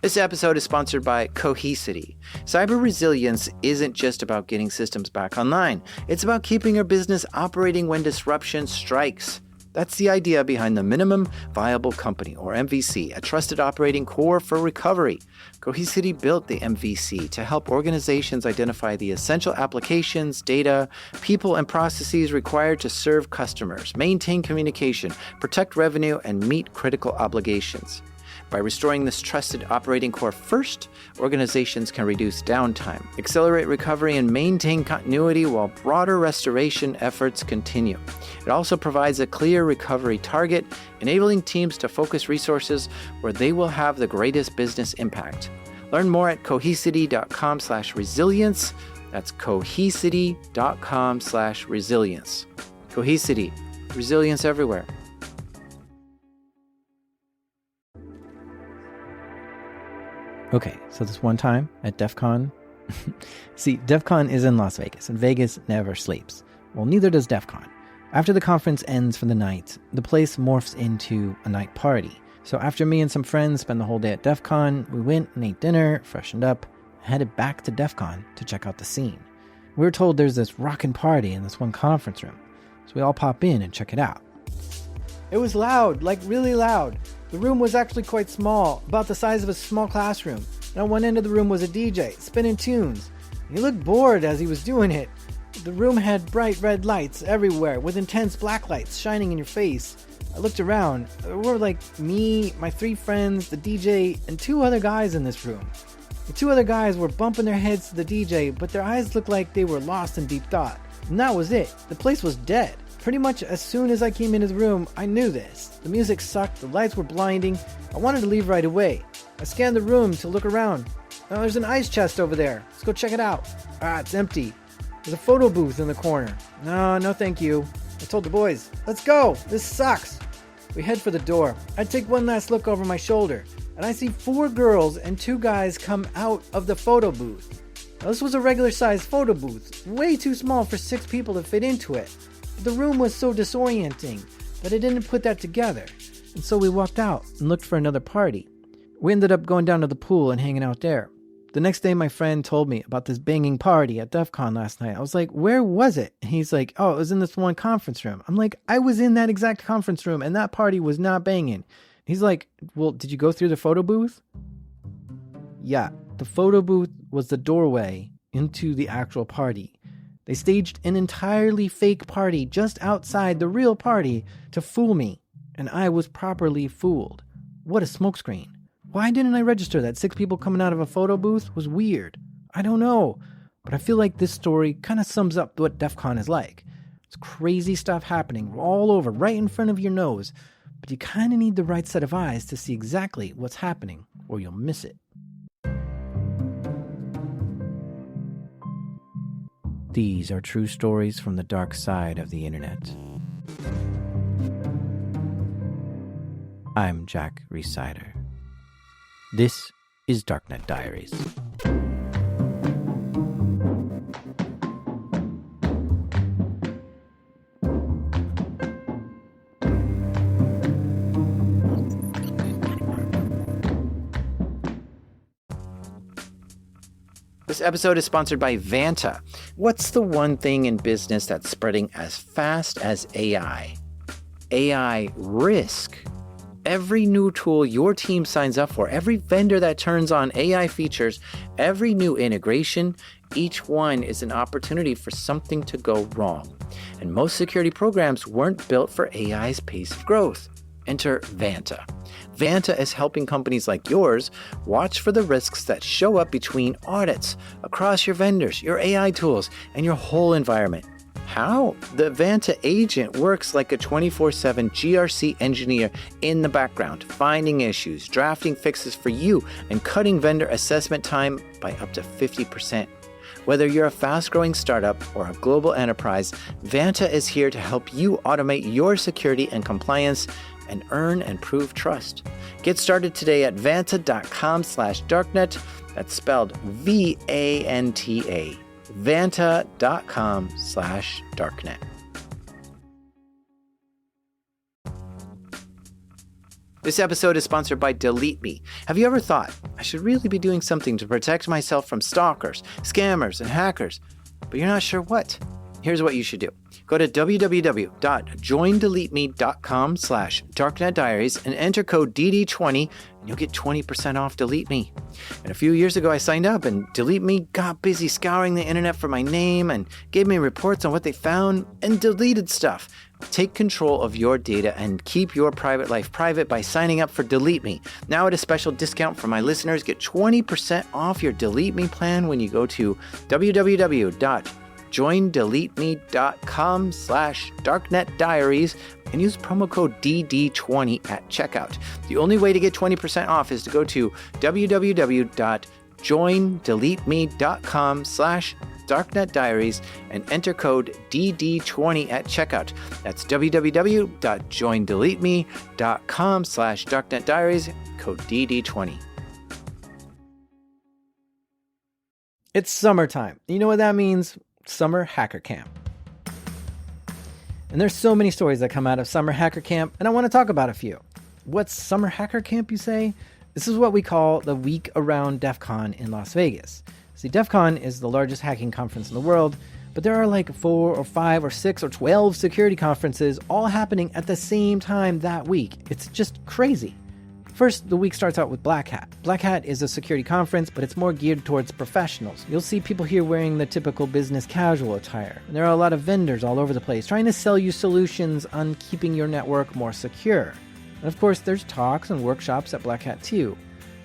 This episode is sponsored by Cohesity. Cyber resilience isn't just about getting systems back online. It's about keeping your business operating when disruption strikes. That's the idea behind the Minimum Viable Company, or MVC, a trusted operating core for recovery. Cohesity built the MVC to help organizations identify the essential applications, data, people, and processes required to serve customers, maintain communication, protect revenue, and meet critical obligations. By restoring this trusted operating core first, organizations can reduce downtime, accelerate recovery, and maintain continuity while broader restoration efforts continue. It also provides a clear recovery target, enabling teams to focus resources where they will have the greatest business impact. Learn more at cohesity.com/resilience. That's cohesity.com/resilience. Cohesity, resilience everywhere. Okay, so this one time at DEFCON, see, DEFCON is in Las Vegas, and Vegas never sleeps. Well, neither does DEFCON. After the conference ends for the night, the place morphs into a night party. So after me and some friends spent the whole day at DEFCON, we went and ate dinner, freshened up, and headed back to DEFCON to check out the scene. We were told there's this rockin' party in this one conference room, so we all pop in and check it out. It was loud, like really loud. The room was actually quite small, about the size of a small classroom. And on one end of the room was a DJ, spinning tunes. He looked bored as he was doing it. The room had bright red lights everywhere, with intense black lights shining in your face. I looked around. There were like me, my 3 friends, the DJ, and 2 other guys in this room. The 2 other guys were bumping their heads to the DJ, but their eyes looked like they were lost in deep thought. And that was it. The place was dead. Pretty much as soon as I came into the room, I knew this. The music sucked, the lights were blinding. I wanted to leave right away. I scanned the room to look around. Oh, there's an ice chest over there. Let's go check it out. Ah, it's empty. There's a photo booth in the corner. No thank you. I told the boys, let's go. This sucks. We head for the door. I take one last look over my shoulder, and I see 4 girls and 2 guys come out of the photo booth. Now, this was a regular-sized photo booth, way too small for 6 people to fit into it. The room was so disorienting that I didn't put that together, and so we walked out and looked for another party. We ended up going down to the pool and hanging out there. The next day, my friend told me about this banging party at DEFCON last night. I was like, where was it? And he's like, oh, it was in this one conference room. I'm like, I was in that exact conference room, and that party was not banging. He's like, well, did you go through the photo booth? Yeah, the photo booth was the doorway into the actual party. They staged an entirely fake party just outside the real party to fool me, and I was properly fooled. What a smokescreen. Why didn't I register that 6 people coming out of a photo booth was weird? I don't know, but I feel like this story kind of sums up what DEFCON is like. It's crazy stuff happening all over, right in front of your nose, but you kind of need the right set of eyes to see exactly what's happening, or you'll miss it. These are true stories from the dark side of the internet. I'm Jack Rhysider. This is Darknet Diaries. This episode is sponsored by Vanta. What's the one thing in business that's spreading as fast as AI? AI risk. Every new tool your team signs up for, every vendor that turns on AI features, every new integration, each one is an opportunity for something to go wrong. And most security programs weren't built for AI's pace of growth. Enter Vanta. Vanta is helping companies like yours watch for the risks that show up between audits, across your vendors, your AI tools, and your whole environment. How? The Vanta agent works like a 24/7 GRC engineer in the background, finding issues, drafting fixes for you, and cutting vendor assessment time by up to 50%. Whether you're a fast-growing startup or a global enterprise, Vanta is here to help you automate your security and compliance and earn and prove trust. Get started today at vanta.com/darknet. That's spelled VANTA. Vanta.com/darknet. This episode is sponsored by Delete Me. Have you ever thought, I should really be doing something to protect myself from stalkers, scammers, and hackers, but you're not sure what? Here's what you should do. Go to www.joindeleteme.com/darknetdiaries and enter code DD20 and you'll get 20% off Delete Me. And a few years ago I signed up and Delete Me got busy scouring the internet for my name and gave me reports on what they found and deleted stuff. Take control of your data and keep your private life private by signing up for Delete Me. Now at a special discount for my listeners, get 20% off your Delete Me plan when you go to www.joindeleteme.com/darknetdiaries and use promo code DD20 at checkout. The only way to get 20% off is to go to www.joindeleteme.com/darknetdiaries and enter code DD20 at checkout. That's www.joindeleteme.com/darknetdiaries, code DD20. It's summertime. You know what that means? Summer Hacker Camp. And there's so many stories that come out of Summer Hacker Camp, and I want to talk about a few. What's Summer Hacker Camp, you say? This is what we call the week around DEFCON in Las Vegas. See, DEFCON is the largest hacking conference in the world, but there are like 4 or 5 or 6 or 12 security conferences all happening at the same time that week. It's just crazy. First, the week starts out with Black Hat. Black Hat is a security conference, but it's more geared towards professionals. You'll see people here wearing the typical business casual attire. And there are a lot of vendors all over the place trying to sell you solutions on keeping your network more secure. And of course, there's talks and workshops at Black Hat too.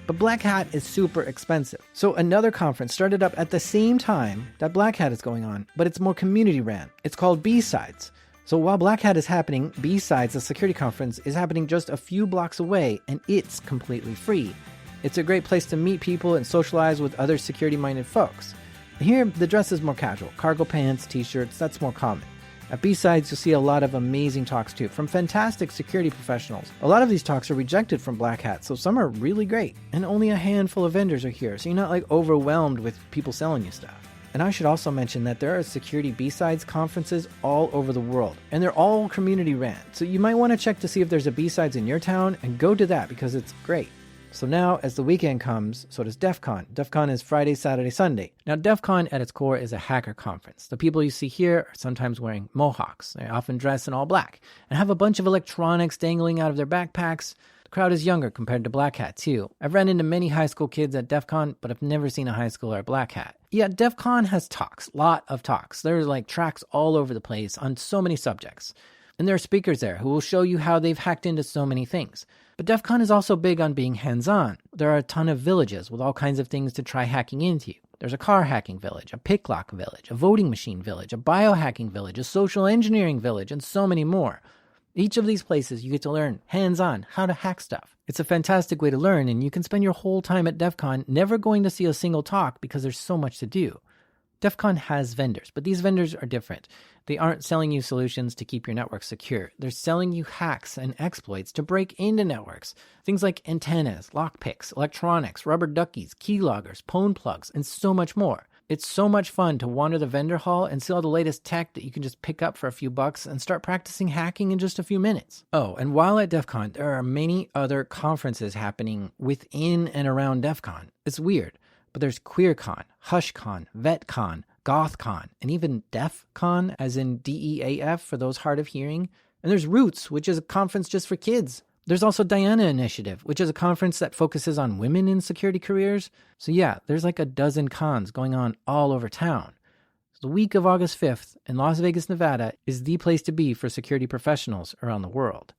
But Black Hat is super expensive. So another conference started up at the same time that Black Hat is going on, but it's more community ran. It's called B-Sides. So while Black Hat is happening, B-Sides, the security conference, is happening just a few blocks away, and it's completely free. It's a great place to meet people and socialize with other security-minded folks. Here, the dress is more casual. Cargo pants, t-shirts, that's more common. At B-Sides, you'll see a lot of amazing talks too, from fantastic security professionals. A lot of these talks are rejected from Black Hat, so some are really great. And only a handful of vendors are here, so you're not like overwhelmed with people selling you stuff. And I should also mention that there are security B-Sides conferences all over the world, and they're all community ran. So you might want to check to see if there's a B-Sides in your town and go to that because it's great. So now, as the weekend comes, so does DEFCON. DEFCON is Friday, Saturday, Sunday. Now, DEFCON at its core is a hacker conference. The people you see here are sometimes wearing mohawks. They often dress in all black and have a bunch of electronics dangling out of their backpacks. The crowd is younger compared to Black Hat, too. I've run into many high school kids at DEFCON, but I've never seen a high schooler at Black Hat. Yeah, DEFCON has talks, lot of talks. There's like tracks all over the place on so many subjects. And there are speakers there who will show you how they've hacked into so many things. But DEFCON is also big on being hands-on. There are a ton of villages with all kinds of things to try hacking into. There's a car hacking village, a pick lock village, a voting machine village, a biohacking village, a social engineering village, and so many more. Each of these places you get to learn hands-on how to hack stuff. It's a fantastic way to learn, and you can spend your whole time at DEFCON never going to see a single talk because there's so much to do. DEFCON has vendors, but these vendors are different. They aren't selling you solutions to keep your network secure. They're selling you hacks and exploits to break into networks. Things like antennas, lockpicks, electronics, rubber duckies, keyloggers, phone plugs, and so much more. It's so much fun to wander the vendor hall and see all the latest tech that you can just pick up for a few bucks and start practicing hacking in just a few minutes. Oh, and while at DEFCON, there are many other conferences happening within and around DEFCON. It's weird, but there's QueerCon, HushCon, VetCon, GothCon, and even DEFCon, as in DEAF for those hard of hearing. And there's Roots, which is a conference just for kids. There's also Diana Initiative, which is a conference that focuses on women in security careers. So yeah, there's like a dozen cons going on all over town. So the week of August 5th in Las Vegas, Nevada is the place to be for security professionals around the world.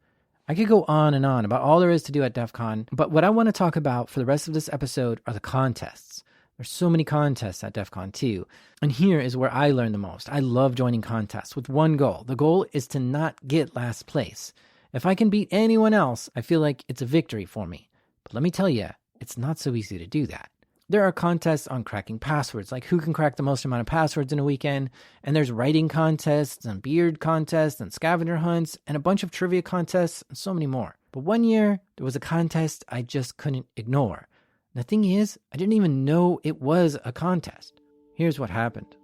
I could go on and on about all there is to do at DEFCON, but what I want to talk about for the rest of this episode are the contests. There's so many contests at DEFCON too. And here is where I learn the most. I love joining contests with one goal. The goal is to not get last place. If I can beat anyone else, I feel like it's a victory for me. But let me tell you, it's not so easy to do that. There are contests on cracking passwords, like who can crack the most amount of passwords in a weekend, and there's writing contests and beard contests and scavenger hunts and a bunch of trivia contests and so many more. But one year, there was a contest I just couldn't ignore. And the thing is, I didn't even know it was a contest. Here's what happened.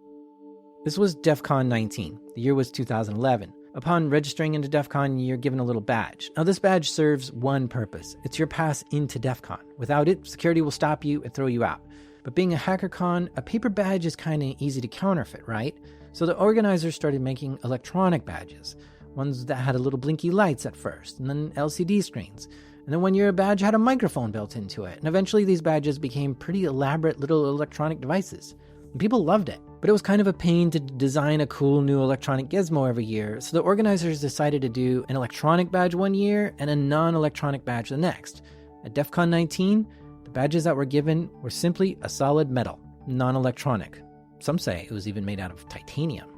This was DEFCON 19. The year was 2011. Upon registering into DEF CON, you're given a little badge. Now, this badge serves one purpose. It's your pass into DEF CON. Without it, security will stop you and throw you out. But being a HackerCon, a paper badge is kind of easy to counterfeit, right? So the organizers started making electronic badges, ones that had a little blinky lights at first, and then LCD screens. And then one year a badge had a microphone built into it. And eventually these badges became pretty elaborate little electronic devices. And people loved it. But it was kind of a pain to design a cool new electronic gizmo every year, so the organizers decided to do an electronic badge one year and a non-electronic badge the next. At DEF CON 19, the badges that were given were simply a solid metal, non-electronic. Some say it was even made out of titanium.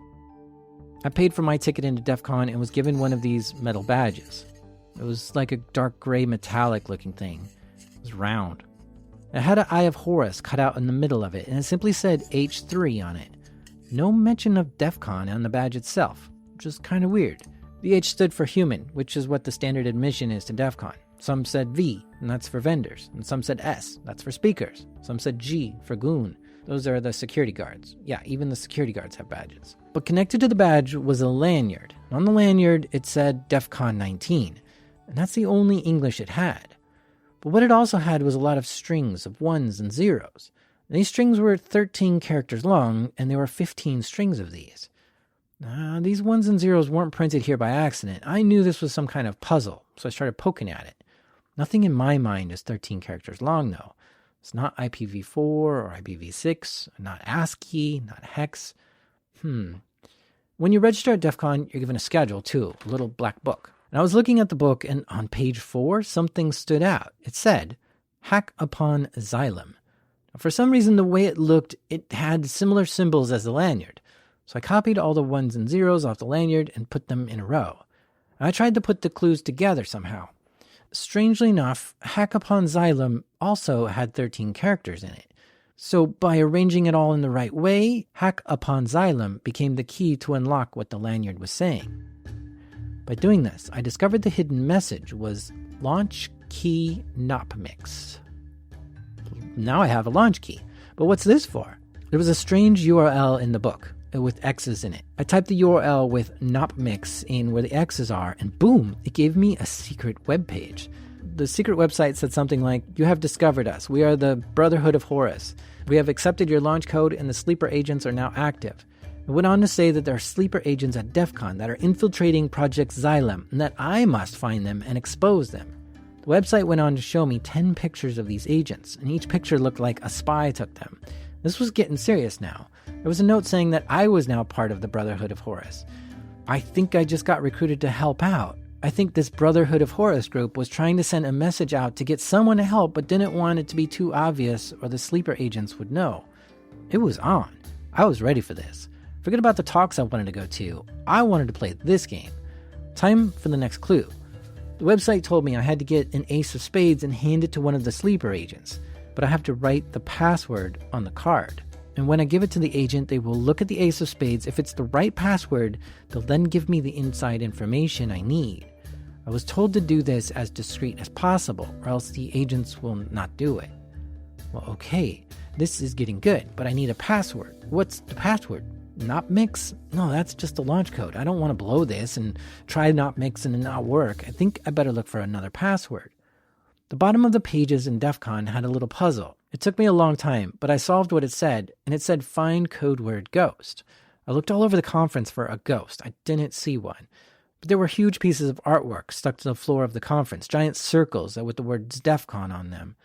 I paid for my ticket into DEF CON and was given one of these metal badges. It was like a dark gray metallic looking thing. It was round. It had an Eye of Horus cut out in the middle of it, and it simply said H3 on it. No mention of DEF CON on the badge itself, which is kind of weird. The H stood for human, which is what the standard admission is to DEF CON. Some said V, and that's for vendors. And some said S, that's for speakers. Some said G for goon. Those are the security guards. Yeah, even the security guards have badges. But connected to the badge was a lanyard. And on the lanyard, it said DEF CON 19. And that's the only English it had. But what it also had was a lot of strings of ones and zeros. These strings were 13 characters long, and there were 15 strings of these. These ones and zeros weren't printed here by accident. I knew this was some kind of puzzle, so I started poking at it. Nothing in my mind is 13 characters long, though. It's not IPv4 or IPv6, not ASCII, not hex. When you register at DEF CON, you're given a schedule, too, a little black book. And I was looking at the book, and on page 4, something stood out. It said, Hack upon Xylem. For some reason, the way it looked, it had similar symbols as the lanyard. So I copied all the ones and zeros off the lanyard and put them in a row. I tried to put the clues together somehow. Strangely enough, Hack upon Xylem also had 13 characters in it. So by arranging it all in the right way, Hack upon Xylem became the key to unlock what the lanyard was saying. By doing this, I discovered the hidden message was launch key not mix. Now I have a launch key. But what's this for? There was a strange URL in the book with X's in it. I typed the URL with nopmix in where the X's are, and boom, it gave me a secret web page. The secret website said something like, you have discovered us. We are the Brotherhood of Horus. We have accepted your launch code, and the sleeper agents are now active. It went on to say that there are sleeper agents at DEF CON that are infiltrating Project Xylem, and that I must find them and expose them. The website went on to show me 10 pictures of these agents, and each picture looked like a spy took them. This was getting serious now. There was a note saying that I was now part of the Brotherhood of Horus. I think I just got recruited to help out. I think this Brotherhood of Horus group was trying to send a message out to get someone to help, but didn't want it to be too obvious or the sleeper agents would know. It was on. I was ready for this. Forget about the talks I wanted to go to. I wanted to play this game. Time for the next clue. The website told me I had to get an ace of spades and hand it to one of the sleeper agents, but I have to write the password on the card. And when I give it to the agent, they will look at the ace of spades. If it's the right password, they'll then give me the inside information I need. I was told to do this as discreet as possible, or else the agents will not do it. Well, okay, this is getting good, but I need a password. What's the password? Not mix? No, that's just a launch code. I don't want to blow this and try not mix and it not work. I think I better look for another password. The bottom of the pages in DEF CON had a little puzzle. It took me a long time, but I solved what it said, and it said find code word ghost. I looked all over the conference for a ghost. I didn't see one. But there were huge pieces of artwork stuck to the floor of the conference, giant circles with the words DEF CON on them,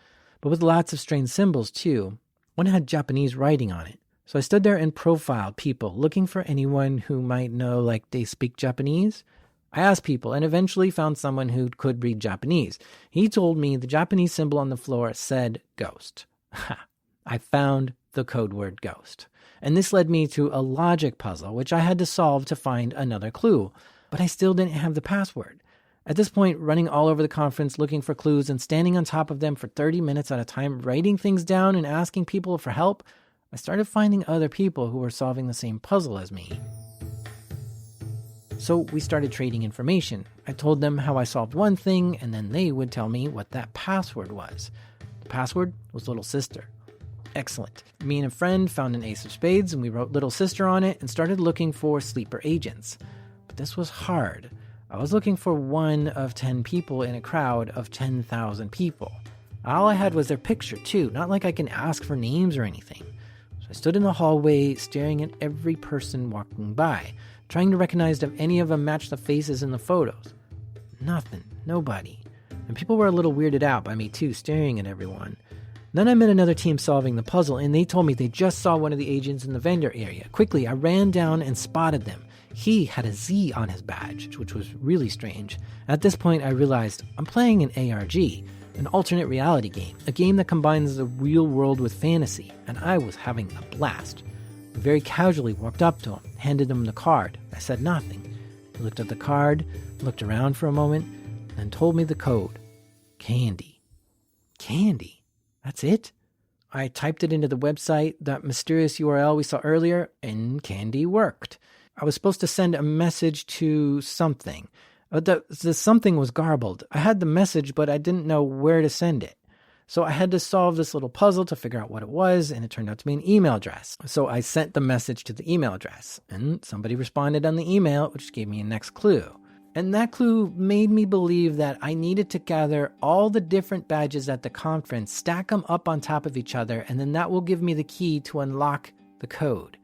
but with lots of strange symbols too. One had Japanese writing on it. So I stood there and profiled people, looking for anyone who might know, like, they speak Japanese. I asked people and eventually found someone who could read Japanese. He told me the Japanese symbol on the floor said ghost. I found the code word ghost. And this led me to a logic puzzle, which I had to solve to find another clue. But I still didn't have the password. At this point, running all over the conference looking for clues and standing on top of them for 30 minutes at a time, writing things down and asking people for help, I started finding other people who were solving the same puzzle as me. So we started trading information. I told them how I solved one thing, and then they would tell me what that password was. The password was Little Sister. Excellent. Me and a friend found an ace of spades, and we wrote Little Sister on it and started looking for sleeper agents. But but this was hard. I was looking for one of 10 people in a crowd of 10,000 people. All I had was their picture too, not like I can ask for names or anything. So I stood in the hallway staring at every person walking by, trying to recognize if any of them matched the faces in the photos. Nothing, nobody. And people were a little weirded out by me too, staring at everyone. Then I met another team solving the puzzle, and they told me they just saw one of the agents in the vendor area. Quickly, I ran down and spotted them. He had a Z on his badge, which was really strange. At this point, I realized I'm playing an ARG, an alternate reality game, a game that combines the real world with fantasy, and I was having a blast. I very casually walked up to him, handed him the card. I said nothing. He looked at the card, looked around for a moment, and told me the code. Candy. Candy. That's it? I typed it into the website, that mysterious URL we saw earlier, and Candy worked. I was supposed to send a message to something. The something was garbled. I had the message, but I didn't know where to send it. So I had to solve this little puzzle to figure out what it was, and it turned out to be an email address. So I sent the message to the email address, and somebody responded on the email, which gave me a next clue. And that clue made me believe that I needed to gather all the different badges at the conference, stack them up on top of each other, and then that will give me the key to unlock the code.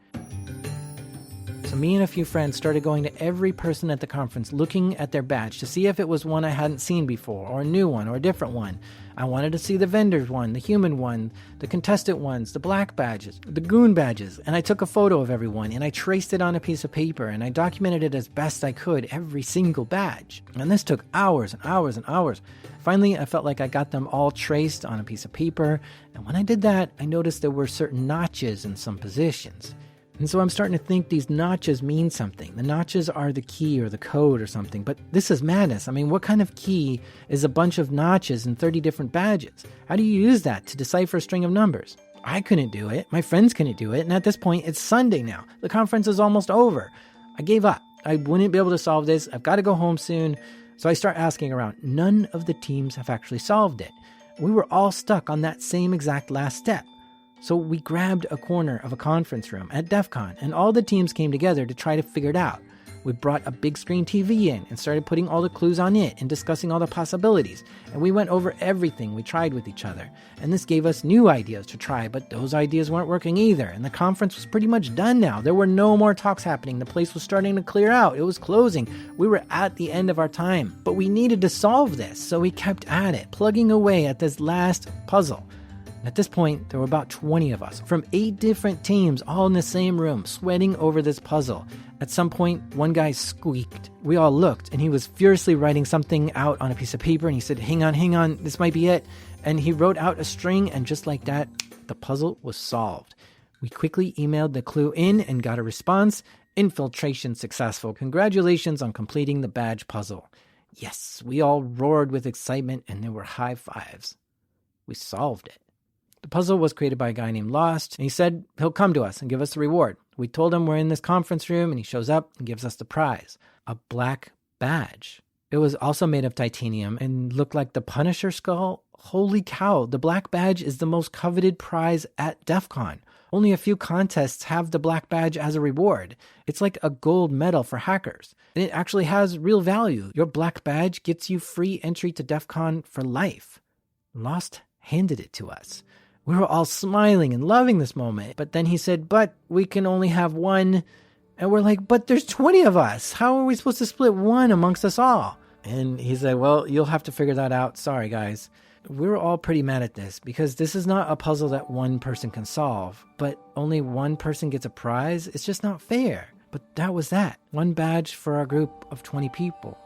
So me and a few friends started going to every person at the conference looking at their badge to see if it was one I hadn't seen before, or a new one, or a different one. I wanted to see the vendors one, the human one, the contestant ones, the black badges, the goon badges, and I took a photo of everyone, and I traced it on a piece of paper, and I documented it as best I could, every single badge. And this took hours and hours and hours. Finally, I felt like I got them all traced on a piece of paper, and when I did that, I noticed there were certain notches in some positions. And so I'm starting to think these notches mean something. The notches are the key or the code or something, but this is madness. I mean, what kind of key is a bunch of notches and 30 different badges? How do you use that to decipher a string of numbers? I couldn't do it. My friends couldn't do it. And at this point, it's Sunday now. The conference is almost over. I gave up. I wouldn't be able to solve this. I've got to go home soon. So I start asking around. None of the teams have actually solved it. We were all stuck on that same exact last step. So we grabbed a corner of a conference room at DEFCON, and all the teams came together to try to figure it out. We brought a big screen TV in and started putting all the clues on it and discussing all the possibilities. And we went over everything we tried with each other. And this gave us new ideas to try, but those ideas weren't working either. And the conference was pretty much done now. There were no more talks happening. The place was starting to clear out. It was closing. We were at the end of our time. But we needed to solve this, so we kept at it, plugging away at this last puzzle. At this point, there were about 20 of us, from 8 different teams, all in the same room, sweating over this puzzle. At some point, one guy squeaked. We all looked, and he was furiously writing something out on a piece of paper, and he said, hang on, this might be it. And he wrote out a string, and just like that, the puzzle was solved. We quickly emailed the clue in and got a response. Infiltration successful. Congratulations on completing the badge puzzle. Yes, we all roared with excitement, and there were high fives. We solved it. The puzzle was created by a guy named Lost, and he said he'll come to us and give us the reward. We told him we're in this conference room, and he shows up and gives us the prize, a black badge. It was also made of titanium and looked like the Punisher skull. Holy cow, the black badge is the most coveted prize at DEFCON. Only a few contests have the black badge as a reward. It's like a gold medal for hackers, and it actually has real value. Your black badge gets you free entry to DEFCON for life. Lost handed it to us. We were all smiling and loving this moment. But then he said, but we can only have one. And we're like, but there's 20 of us. How are we supposed to split one amongst us all? And he said, well, you'll have to figure that out. Sorry, guys. We were all pretty mad at this because this is not a puzzle that one person can solve. But only one person gets a prize. It's just not fair. But that was that. One badge for our group of 20 people.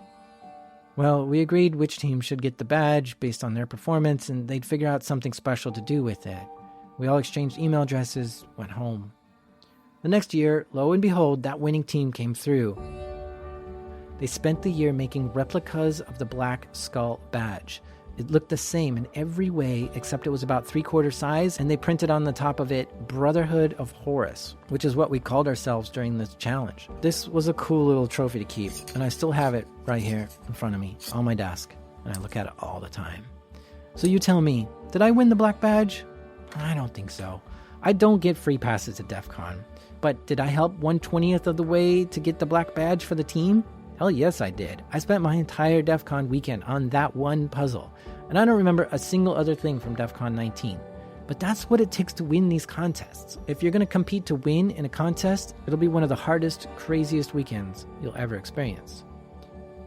Well, we agreed which team should get the badge based on their performance, and they'd figure out something special to do with it. We all exchanged email addresses, went home. The next year, lo and behold, that winning team came through. They spent the year making replicas of the Black Skull badge. It looked the same in every way, except it was about 3/4 size, and they printed on the top of it, Brotherhood of Horus, which is what we called ourselves during this challenge. This was a cool little trophy to keep, and I still have it right here in front of me, on my desk, and I look at it all the time. So you tell me, did I win the black badge? I don't think so. I don't get free passes at DEFCON, but did I help 1/20th of the way to get the black badge for the team? Hell yes, I did. I spent my entire DEF CON weekend on that one puzzle, and I don't remember a single other thing from DEF CON 19. But that's what it takes to win these contests. If you're going to compete to win in a contest, it'll be one of the hardest, craziest weekends you'll ever experience.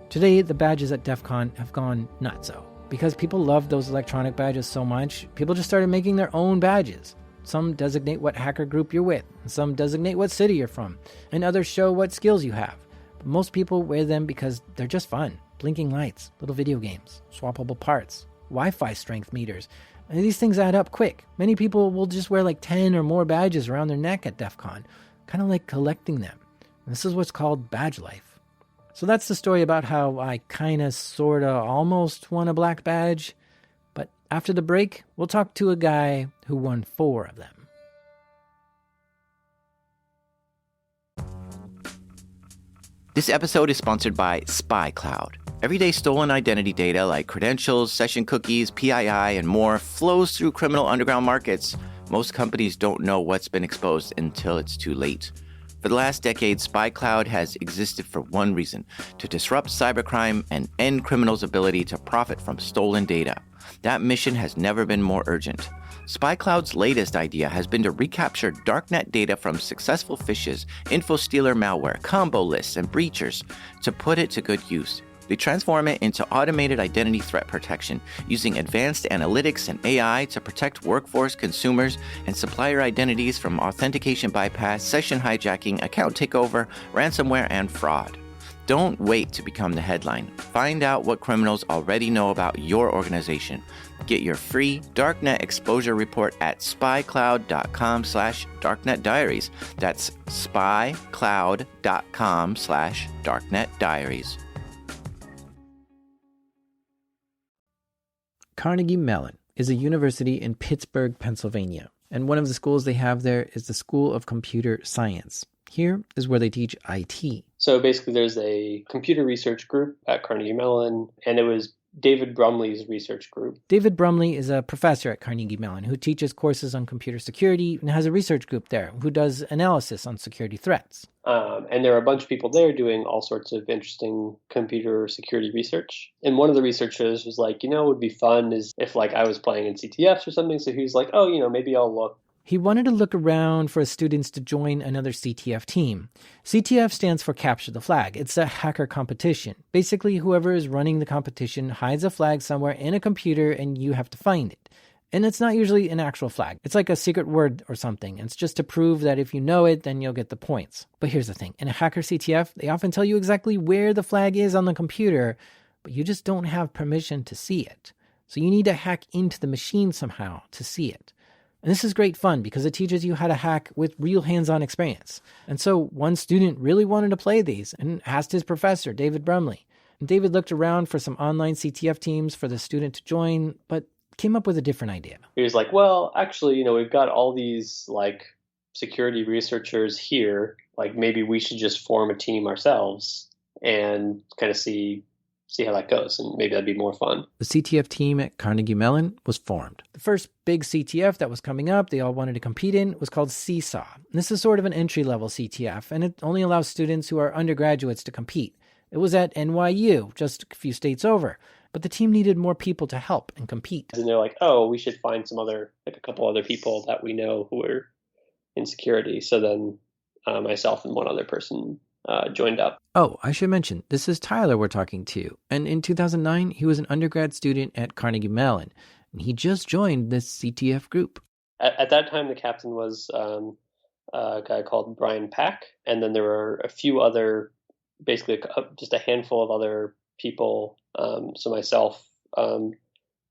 Today, the badges at DEF CON have gone nutso. Because people love those electronic badges so much, people just started making their own badges. Some designate what hacker group you're with, and some designate what city you're from, and others show what skills you have. But most people wear them because they're just fun. Blinking lights, little video games, swappable parts, Wi-Fi strength meters. And these things add up quick. Many people will just wear like 10 or more badges around their neck at DEF CON, kind of like collecting them. And this is what's called badge life. So that's the story about how I kinda, sorta, almost won a black badge. But after the break, we'll talk to a guy who won 4 of them. This episode is sponsored by SpyCloud. Everyday stolen identity data like credentials, session cookies, PII, and more flows through criminal underground markets. Most companies don't know what's been exposed until it's too late. For the last decade, SpyCloud has existed for one reason: to disrupt cybercrime and end criminals' ability to profit from stolen data. That mission has never been more urgent. SpyCloud's latest idea has been to recapture darknet data from successful phishes, info-stealer malware, combo lists, and breachers to put it to good use. They transform it into automated identity threat protection using advanced analytics and AI to protect workforce, consumers, and supplier identities from authentication bypass, session hijacking, account takeover, ransomware, and fraud. Don't wait to become the headline. Find out what criminals already know about your organization. Get your free Darknet exposure report at spycloud.com/darknetdiaries. That's spycloud.com/darknetdiaries. Carnegie Mellon is a university in Pittsburgh, Pennsylvania, and one of the schools they have there is the School of Computer Science. Here is where they teach IT. So basically there's a computer research group at Carnegie Mellon, and it was David Brumley's research group. David Brumley is a professor at Carnegie Mellon who teaches courses on computer security and has a research group there who does analysis on security threats. And there are a bunch of people there doing all sorts of interesting computer security research. And one of the researchers was like, what would be fun is if I was playing in CTFs or something. So he was like, maybe I'll look. He wanted to look around for students to join another CTF team. CTF stands for Capture the Flag. It's a hacker competition. Basically, whoever is running the competition hides a flag somewhere in a computer and you have to find it. And it's not usually an actual flag. It's like a secret word or something. It's just to prove that if you know it, then you'll get the points. But here's the thing. In a hacker CTF, they often tell you exactly where the flag is on the computer, but you just don't have permission to see it. So you need to hack into the machine somehow to see it. And this is great fun because it teaches you how to hack with real hands-on experience. And so one student really wanted to play these and asked his professor, David Brumley. And David looked around for some online CTF teams for the student to join, but came up with a different idea. He was like, well, actually, we've got all these security researchers here. Maybe we should just form a team ourselves and kind of see how that goes, and maybe that'd be more fun. The CTF team at Carnegie Mellon was formed. The first big CTF that was coming up, they all wanted to compete in, was called Seesaw. And this is sort of an entry-level CTF, and it only allows students who are undergraduates to compete. It was at NYU, just a few states over, but the team needed more people to help and compete. And they're like, we should find a couple other people that we know who are in security. So then myself and one other person joined up. Oh, I should mention, this is Tyler we're talking to. And in 2009, he was an undergrad student at Carnegie Mellon. And he just joined this CTF group. At that time, the captain was a guy called Brian Pack. And then there were a few other, basically just a handful of other people. So myself, and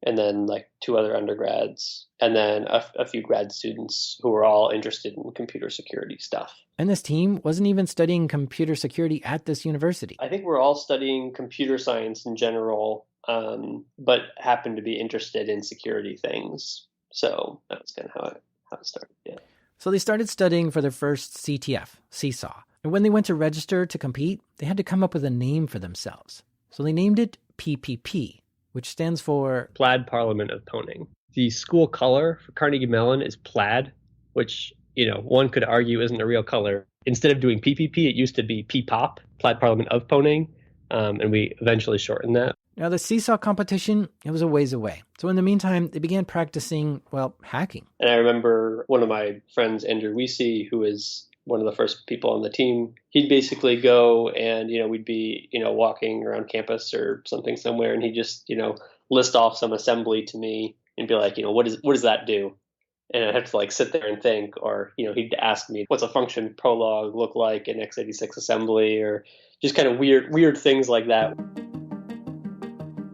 then 2 other undergrads, and then a few grad students who were all interested in computer security stuff. And this team wasn't even studying computer security at this university. I think we're all studying computer science in general, but happened to be interested in security things. So that's kind of how it started, yeah. So they started studying for their first CTF, Seesaw. And when they went to register to compete, they had to come up with a name for themselves. So they named it PPP, which stands for Plaid Parliament of Poning. The school color for Carnegie Mellon is plaid, which, one could argue isn't a real color. Instead of doing PPP, it used to be P-POP, Plaid Parliament of Poning. And we eventually shortened that. Now, the seesaw competition, it was a ways away. So in the meantime, they began practicing, well, hacking. And I remember one of my friends, Andrew Weesey, who is one of the first people on the team, he'd basically go and, we'd be, walking around campus or something somewhere, and he'd just, list off some assembly to me and be like, what does that do? And I'd have to like sit there and think, or, he'd ask me, what's a function prologue look like in x86 assembly, or just kind of weird things like that.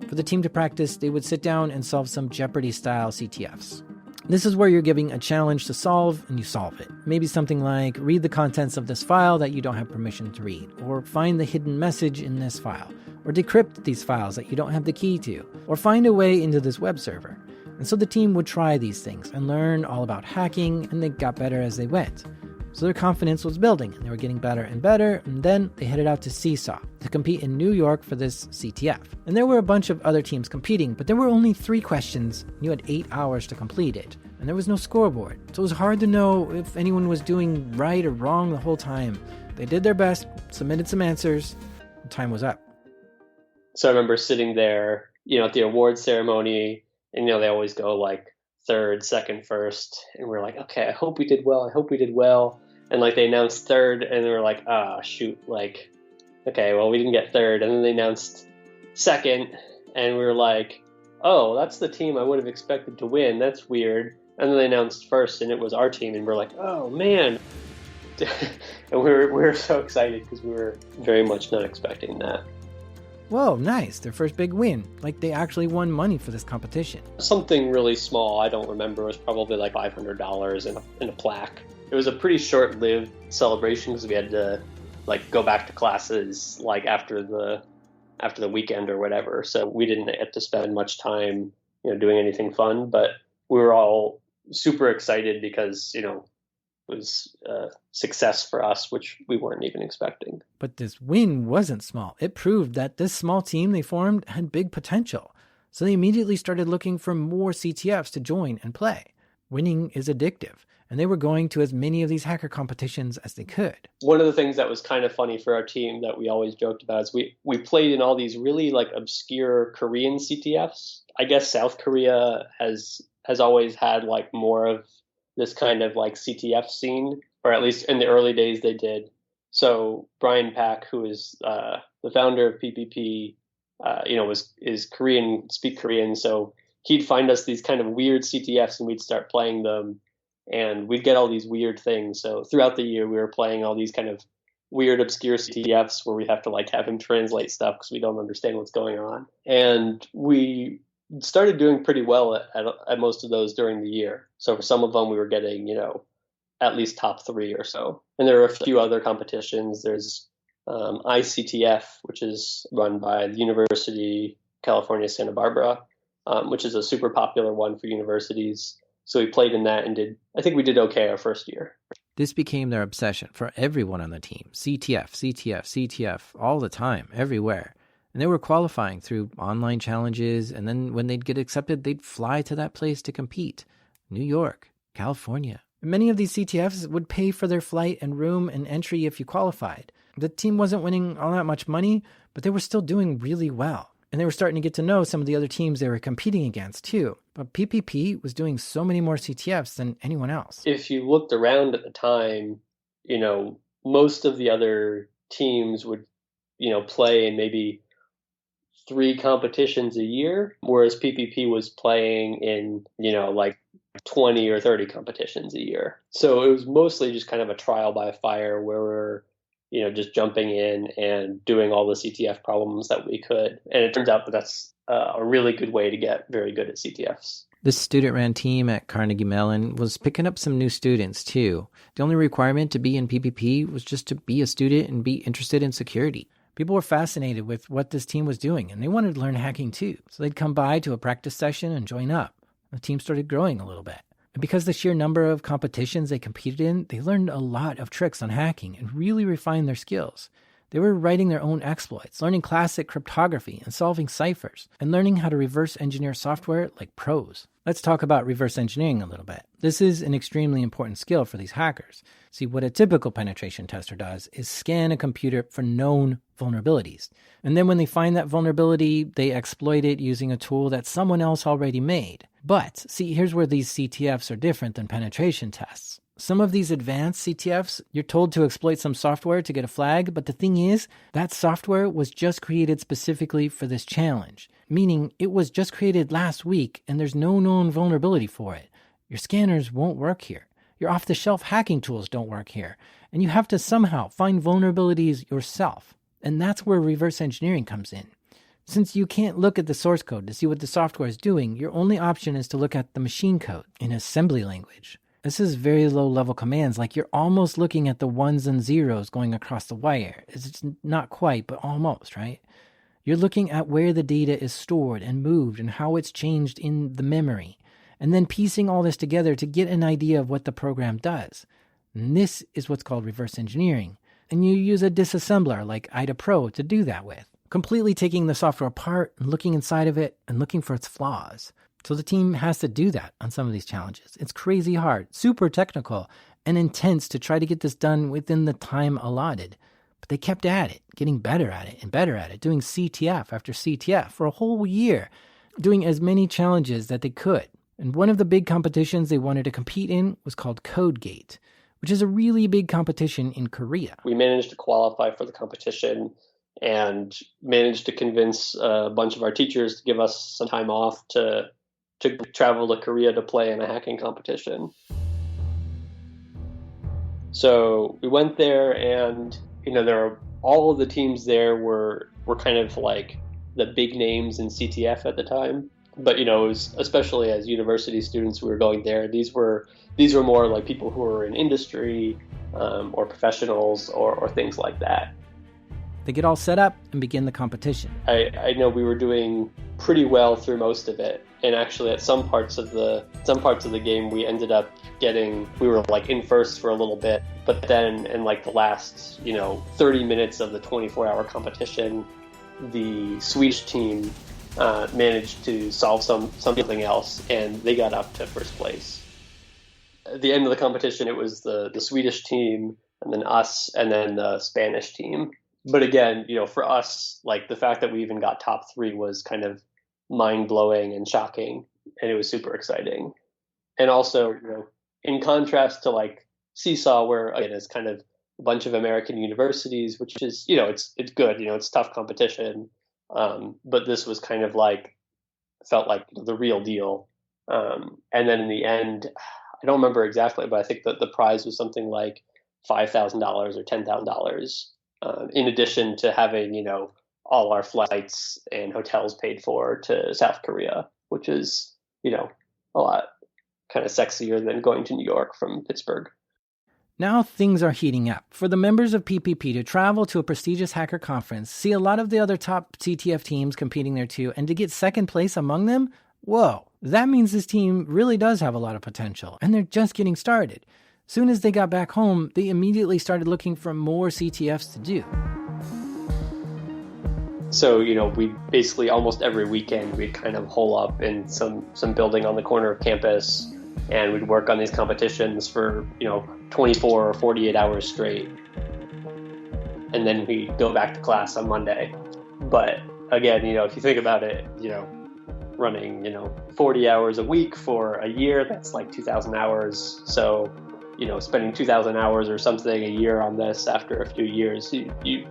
For the team to practice, they would sit down and solve some Jeopardy-style CTFs. This is where you're giving a challenge to solve, and you solve it. Maybe something like, read the contents of this file that you don't have permission to read, or find the hidden message in this file, or decrypt these files that you don't have the key to, or find a way into this web server. And so the team would try these things and learn all about hacking, and they got better as they went. So their confidence was building, and they were getting better and better, and then they headed out to Seesaw to compete in New York for this CTF. And there were a bunch of other teams competing, but there were only 3 questions, and you had 8 hours to complete it. And there was no scoreboard, so it was hard to know if anyone was doing right or wrong the whole time. They did their best, submitted some answers, and time was up. So I remember sitting there, at the award ceremony, and, they always go like, third, second, first, and we're like, okay, I hope we did well. And like they announced third, and they were like, shoot, like, okay, well, we didn't get third. And then they announced second, and we were like, oh, that's the team I would have expected to win. That's weird. And then they announced first, and it was our team, and we're like, oh man. And we were so excited because we were very much not expecting that. Whoa, nice. Their first big win. Like they actually won money for this competition. Something really small, I don't remember. It was probably like $500 in a plaque. It was a pretty short-lived celebration because we had to like go back to classes like after the weekend or whatever. So we didn't have to spend much time, doing anything fun. But we were all super excited because, it was a success for us, which we weren't even expecting. But this win wasn't small. It proved that this small team they formed had big potential. So they immediately started looking for more CTFs to join and play. Winning is addictive, and they were going to as many of these hacker competitions as they could. One of the things that was kind of funny for our team that we always joked about is we played in all these really like obscure Korean CTFs. I guess South Korea has always had like more of this kind of like CTF scene, or at least in the early days they did. So Brian Pak, who is the founder of PPP, is Korean, speak Korean. So he'd find us these kind of weird CTFs and we'd start playing them, and we'd get all these weird things. So throughout the year, we were playing all these kind of weird, obscure CTFs where we have to like have him translate stuff because we don't understand what's going on. And we started doing pretty well at most of those during the year. So for some of them, we were getting, at least top 3 or so. And there are a few other competitions. There's ICTF, which is run by the University of California, Santa Barbara, which is a super popular one for universities. So we played in that and I think we did okay our first year. This became their obsession for everyone on the team. CTF, all the time, everywhere. And they were qualifying through online challenges, and then when they'd get accepted, they'd fly to that place to compete. New York, California. Many of these CTFs would pay for their flight and room and entry if you qualified. The team wasn't winning all that much money, but they were still doing really well. And they were starting to get to know some of the other teams they were competing against too. But PPP was doing so many more CTFs than anyone else. If you looked around at the time, most of the other teams would, play in maybe 3 competitions a year, whereas PPP was playing in, like 20 or 30 competitions a year. So it was mostly just kind of a trial by fire where we're, just jumping in and doing all the CTF problems that we could. And it turns out that that's a really good way to get very good at CTFs. This student-ran team at Carnegie Mellon was picking up some new students too. The only requirement to be in PPP was just to be a student and be interested in security. People were fascinated with what this team was doing, and they wanted to learn hacking too. So they'd come by to a practice session and join up. The team started growing a little bit. And because the sheer number of competitions they competed in, they learned a lot of tricks on hacking and really refined their skills. They were writing their own exploits, learning classic cryptography and solving ciphers, and learning how to reverse engineer software like pros. Let's talk about reverse engineering a little bit. This is an extremely important skill for these hackers. See, what a typical penetration tester does is scan a computer for known vulnerabilities. And then when they find that vulnerability, they exploit it using a tool that someone else already made. But, see, here's where these CTFs are different than penetration tests. Some of these advanced CTFs, you're told to exploit some software to get a flag, but the thing is, that software was just created specifically for this challenge, meaning it was just created last week and there's no known vulnerability for it. Your scanners won't work here. Your off-the-shelf hacking tools don't work here, and you have to somehow find vulnerabilities yourself. And that's where reverse engineering comes in. Since you can't look at the source code to see what the software is doing, your only option is to look at the machine code in assembly language. This is very low-level commands, like you're almost looking at the ones and zeros going across the wire. It's not quite, but almost, right? You're looking at where the data is stored and moved and how it's changed in the memory, and then piecing all this together to get an idea of what the program does. And this is what's called reverse engineering. And you use a disassembler like IDA Pro to do that with, completely taking the software apart and looking inside of it and looking for its flaws. So the team has to do that on some of these challenges. It's crazy hard, super technical, and intense to try to get this done within the time allotted. But they kept at it, getting better at it and better at it, doing CTF after CTF for a whole year, doing as many challenges that they could. And one of the big competitions they wanted to compete in was called CodeGate, which is a really big competition in Korea. We managed to qualify for the competition and managed to convince a bunch of our teachers to give us some time off to travel to Korea to play in a hacking competition. So we went there, and all of the teams there were kind of like the big names in CTF at the time. But it was, especially as university students who were going there, these were more like people who were in industry or professionals or things like that. They get all set up and begin the competition. I know we were doing pretty well through most of it, and actually at some parts of the game we ended up we were like in first for a little bit, but then in like the last 30 minutes of the 24-hour competition, the Swedish team managed to solve something else, and they got up to first place. At the end of the competition, it was the Swedish team, and then us, and then the Spanish team. But again, for us, like the fact that we even got top 3 was kind of mind-blowing and shocking, and it was super exciting. And also, in contrast to like Seesaw, where again it's kind of a bunch of American universities, which is it's good, it's tough competition. But this was kind of felt like the real deal. And then in the end, I don't remember exactly, but I think that the prize was something like $5,000 or $10,000. In addition to having, all our flights and hotels paid for to South Korea, which is, a lot kind of sexier than going to New York from Pittsburgh. Now things are heating up. For the members of PPP to travel to a prestigious hacker conference, see a lot of the other top CTF teams competing there too, and to get second place among them, whoa, that means this team really does have a lot of potential, and they're just getting started. Soon as they got back home, they immediately started looking for more CTFs to do. So, we basically almost every weekend we'd kind of hole up in some building on the corner of campus, and we'd work on these competitions for, 24 or 48 hours straight. And then we'd go back to class on Monday. But again, if you think about it, running, 40 hours a week for a year, that's like 2,000 hours. So, spending 2,000 hours or something a year on this after a few years, you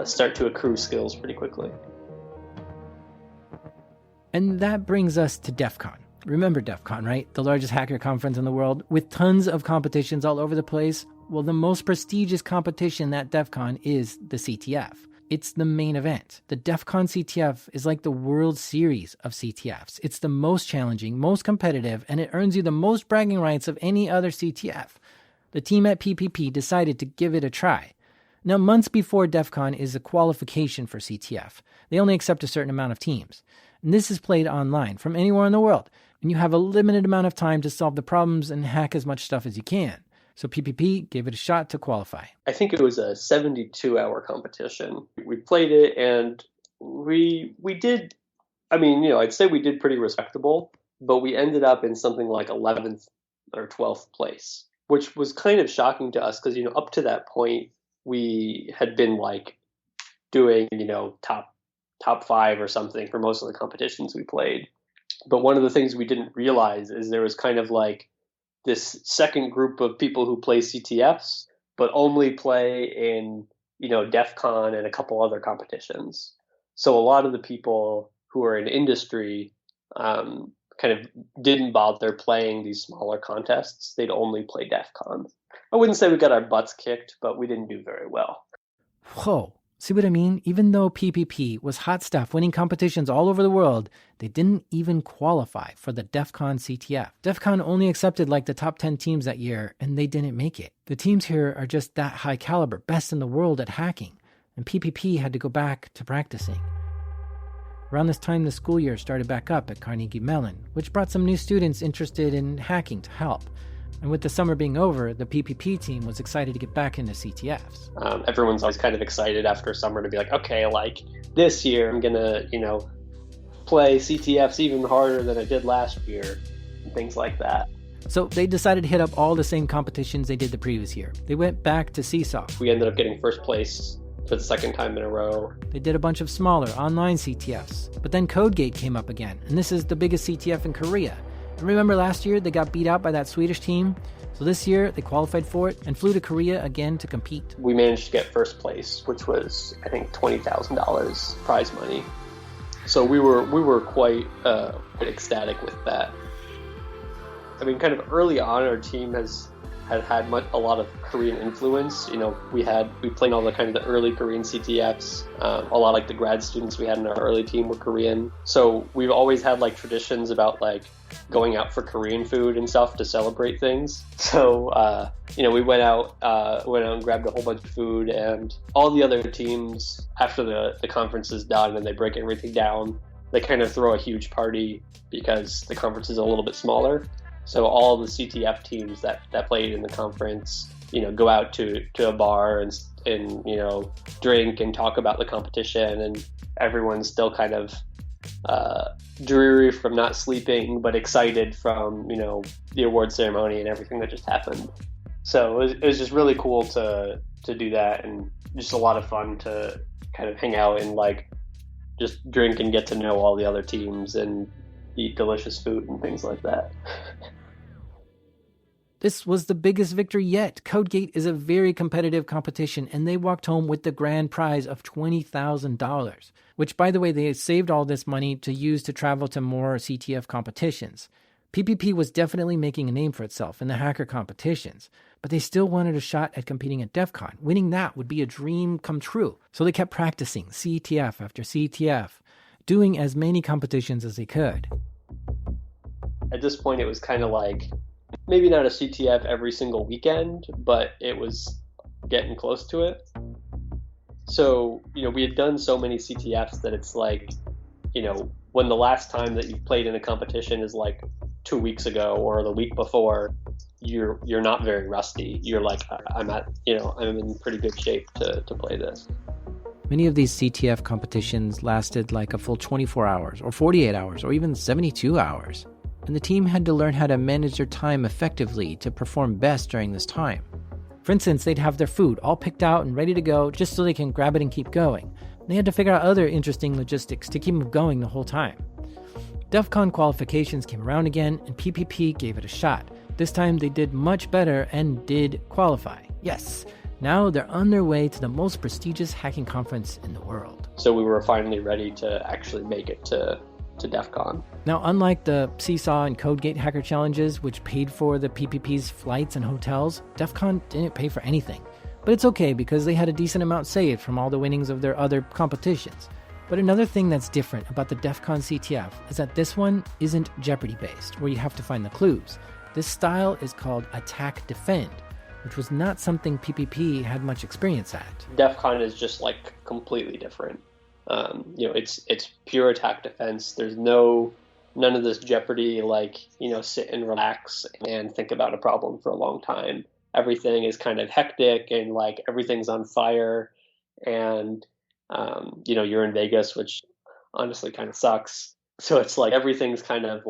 start to accrue skills pretty quickly. And that brings us to DEFCON. Remember DEFCON, right? The largest hacker conference in the world with tons of competitions all over the place. Well, the most prestigious competition at DEFCON is the CTF. It's the main event. The DEFCON CTF is like the World Series of CTFs. It's the most challenging, most competitive, and it earns you the most bragging rights of any other CTF. The team at PPP decided to give it a try. Now, months before DEFCON is a qualification for CTF. They only accept a certain amount of teams. And this is played online from anywhere in the world. And you have a limited amount of time to solve the problems and hack as much stuff as you can. So PPP gave it a shot to qualify. I think it was a 72-hour competition. We played it, and we did, I'd say we did pretty respectable, but we ended up in something like 11th or 12th place, which was kind of shocking to us because, up to that point, we had been like doing, top 5 or something for most of the competitions we played. But one of the things we didn't realize is there was kind of like this second group of people who play CTFs, but only play in, DEFCON and a couple other competitions. So a lot of the people who are in industry kind of didn't bother playing these smaller contests. They'd only play DEFCON. I wouldn't say we got our butts kicked, but we didn't do very well. Whoa. See what I mean? Even though PPP was hot stuff, winning competitions all over the world, they didn't even qualify for the DEFCON CTF. DEFCON only accepted like the top 10 teams that year, and they didn't make it. The teams here are just that high caliber, best in the world at hacking, and PPP had to go back to practicing. Around this time, the school year started back up at Carnegie Mellon, which brought some new students interested in hacking to help. And with the summer being over, the PPP team was excited to get back into CTFs. Everyone's always kind of excited after summer to be like, okay, like this year I'm going to, play CTFs even harder than I did last year and things like that. So they decided to hit up all the same competitions they did the previous year. They went back to Seesaw. We ended up getting first place for the second time in a row. They did a bunch of smaller online CTFs. But then CodeGate came up again, and this is the biggest CTF in Korea. And remember last year they got beat out by that Swedish team? So this year they qualified for it and flew to Korea again to compete. We managed to get first place, which was, I think, $20,000 prize money. So we were quite ecstatic with that. Kind of early on, our team had a lot of Korean influence. We played all the kind of the early Korean CTFs. A lot like the grad students we had in our early team were Korean. So we've always had like traditions about like going out for Korean food and stuff to celebrate things. So we went out and grabbed a whole bunch of food, and all the other teams after the conference is done and they break everything down, they kind of throw a huge party because the conference is a little bit smaller. So all the CTF teams that played in the conference, go out to a bar and drink and talk about the competition, and everyone's still kind of dreary from not sleeping, but excited from the award ceremony and everything that just happened. So it was just really cool to do that, and just a lot of fun to kind of hang out and like just drink and get to know all the other teams and eat delicious food and things like that. This was the biggest victory yet. CodeGate is a very competitive competition, and they walked home with the grand prize of $20,000, which, by the way, they saved all this money to use to travel to more CTF competitions. PPP was definitely making a name for itself in the hacker competitions, but they still wanted a shot at competing at DEFCON. Winning that would be a dream come true. So they kept practicing CTF after CTF, doing as many competitions as they could. At this point, it was kind of like, maybe not a CTF every single weekend, but it was getting close to it. So, we had done so many CTFs that it's like, when the last time that you played in a competition is like 2 weeks ago or the week before, you're not very rusty. You're like, I'm in pretty good shape to play this. Many of these CTF competitions lasted like a full 24 hours or 48 hours or even 72 hours. And the team had to learn how to manage their time effectively to perform best during this time. For instance, they'd have their food all picked out and ready to go just so they can grab it and keep going. They had to figure out other interesting logistics to keep them going the whole time. DEFCON qualifications came around again, and PPP gave it a shot. This time they did much better and did qualify. Yes, now they're on their way to the most prestigious hacking conference in the world. So we were finally ready to actually make it to DEFCON. Now, unlike the Seesaw and CodeGate hacker challenges, which paid for the PPP's flights and hotels, DEFCON didn't pay for anything. But it's okay because they had a decent amount saved from all the winnings of their other competitions. But another thing that's different about the DEFCON CTF is that this one isn't Jeopardy-based, where you have to find the clues. This style is called Attack Defend, which was not something PPP had much experience at. DEFCON is just like completely different. It's pure attack defense. There's none of this Jeopardy, like, sit and relax and think about a problem for a long time. everything is kind of hectic and like everything's on fire. And, you're in Vegas, which honestly kind of sucks. So it's like everything's kind of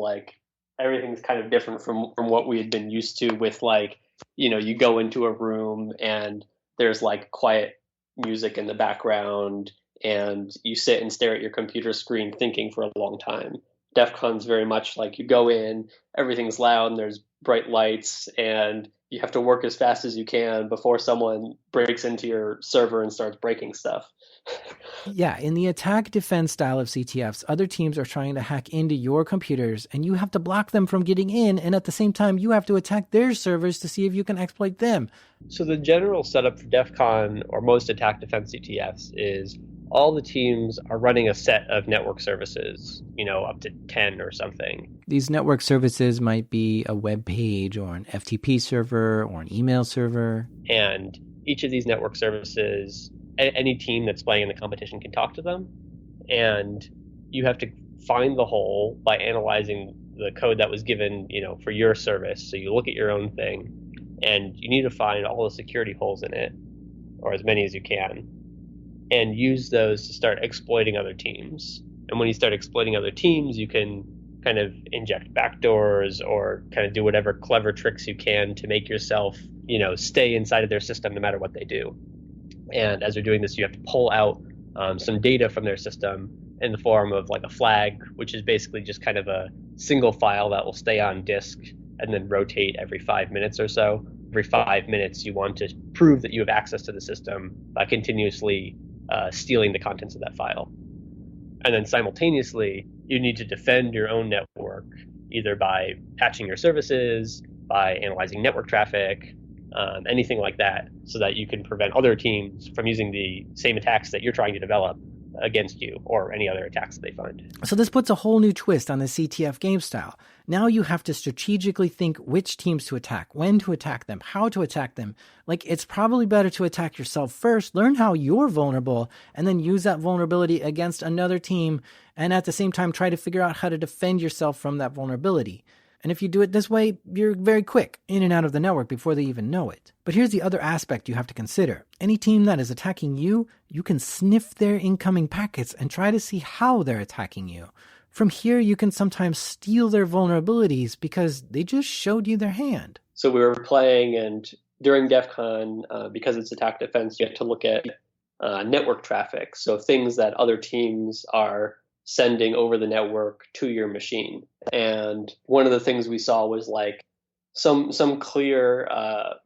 different from what we had been used to with like, you go into a room and there's like quiet music in the background and you sit and stare at your computer screen thinking for a long time. DEF CON's very much like you go in, everything's loud, and there's bright lights, and you have to work as fast as you can before someone breaks into your server and starts breaking stuff. Yeah, in the attack defense style of CTFs, other teams are trying to hack into your computers and you have to block them from getting in, and at the same time you have to attack their servers to see if you can exploit them. So the general setup for DEF CON or most attack defense CTFs is all the teams are running a set of network services, up to 10 or something. These network services might be a web page or an FTP server or an email server. And each of these network services, any team that's playing in the competition can talk to them. And you have to find the hole by analyzing the code that was given, for your service. So you look at your own thing and you need to find all the security holes in it, or as many as you can, and use those to start exploiting other teams. And when you start exploiting other teams, you can kind of inject backdoors or kind of do whatever clever tricks you can to make yourself, stay inside of their system no matter what they do. And as you're doing this, you have to pull out some data from their system in the form of like a flag, which is basically just kind of a single file that will stay on disk and then rotate every 5 minutes or so. Every 5 minutes, you want to prove that you have access to the system by continuously stealing the contents of that file. And then simultaneously, you need to defend your own network, either by patching your services, by analyzing network traffic, anything like that, so that you can prevent other teams from using the same attacks that you're trying to develop against you or any other attacks that they find. So this puts a whole new twist on the CTF game style. Now you have to strategically think which teams to attack, when to attack them, how to attack them. Like, it's probably better to attack yourself first, learn how you're vulnerable, and then use that vulnerability against another team, and at the same time try to figure out how to defend yourself from that vulnerability. And if you do it this way, you're very quick in and out of the network before they even know it. But here's the other aspect you have to consider. Any team that is attacking you, you can sniff their incoming packets and try to see how they're attacking you. From here, you can sometimes steal their vulnerabilities because they just showed you their hand. So we were playing, and during DEF CON, because it's attack defense, you have to look at network traffic. So things that other teams are sending over the network to your machine. And one of the things we saw was like some clear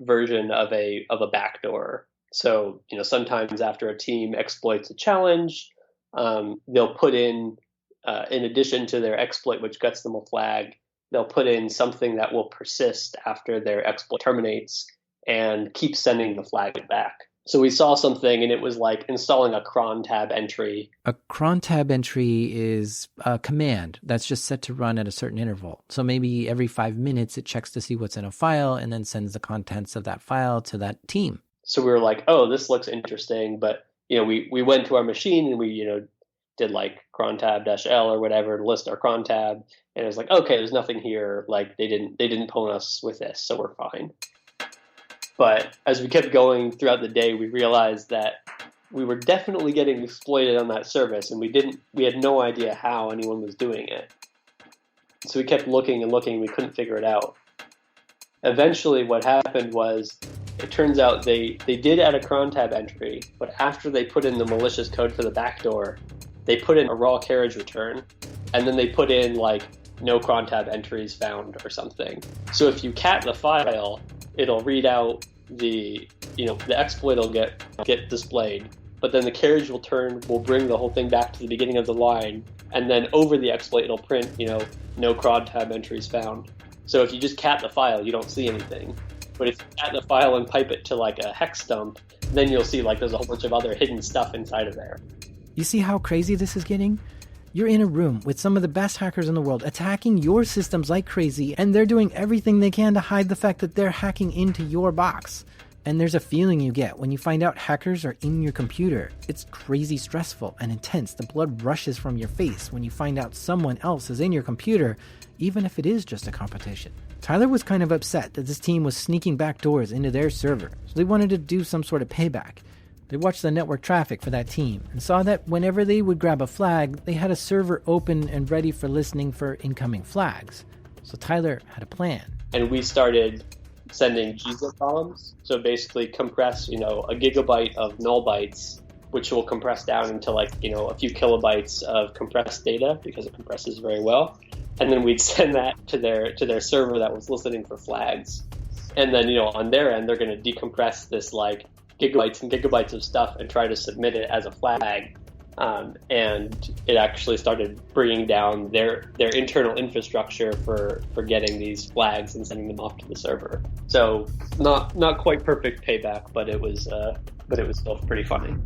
version of a backdoor. So, sometimes after a team exploits a challenge, they'll put in addition to their exploit, which gets them a flag, they'll put in something that will persist after their exploit terminates and keep sending the flag back. So we saw something, and it was like installing a cron tab entry. A cron tab entry is a command that's just set to run at a certain interval. So maybe every 5 minutes it checks to see what's in a file and then sends the contents of that file to that team. So we were like, oh, this looks interesting. But, we went to our machine and we, did like cron tab -L or whatever to list our cron tab. And it was like, okay, there's nothing here. Like they didn't pwn us with this, so we're fine. But as we kept going throughout the day, we realized that we were definitely getting exploited on that service, and we had no idea how anyone was doing it. So we kept looking and looking, and we couldn't figure it out. Eventually what happened was, it turns out they did add a cron tab entry, but after they put in the malicious code for the backdoor, they put in a raw carriage return, and then they put in like no cron tab entries found or something. So if you cat the file, it'll read out the exploit will get displayed, but then the carriage will bring the whole thing back to the beginning of the line, and then over the exploit it'll print, no cron tab entries found. So if you just cat the file, you don't see anything. But if you cat the file and pipe it to like a hex dump, then you'll see like there's a whole bunch of other hidden stuff inside of there. You see how crazy this is getting? You're in a room with some of the best hackers in the world attacking your systems like crazy, and they're doing everything they can to hide the fact that they're hacking into your box. And there's a feeling you get when you find out hackers are in your computer. It's crazy stressful and intense. The blood rushes from your face when you find out someone else is in your computer, even if it is just a competition. Tyler was kind of upset that this team was sneaking backdoors into their server, so they wanted to do some sort of payback. They watched the network traffic for that team and saw that whenever they would grab a flag, they had a server open and ready for listening for incoming flags. So Tyler had a plan. And we started sending giga columns. So basically compress, a gigabyte of null bytes, which will compress down into a few kilobytes of compressed data because it compresses very well. And then we'd send that to their server that was listening for flags. And then, on their end, they're going to decompress this gigabytes and gigabytes of stuff and try to submit it as a flag. And it actually started bringing down their internal infrastructure for getting these flags and sending them off to the server. So not quite perfect payback, but it was still pretty funny.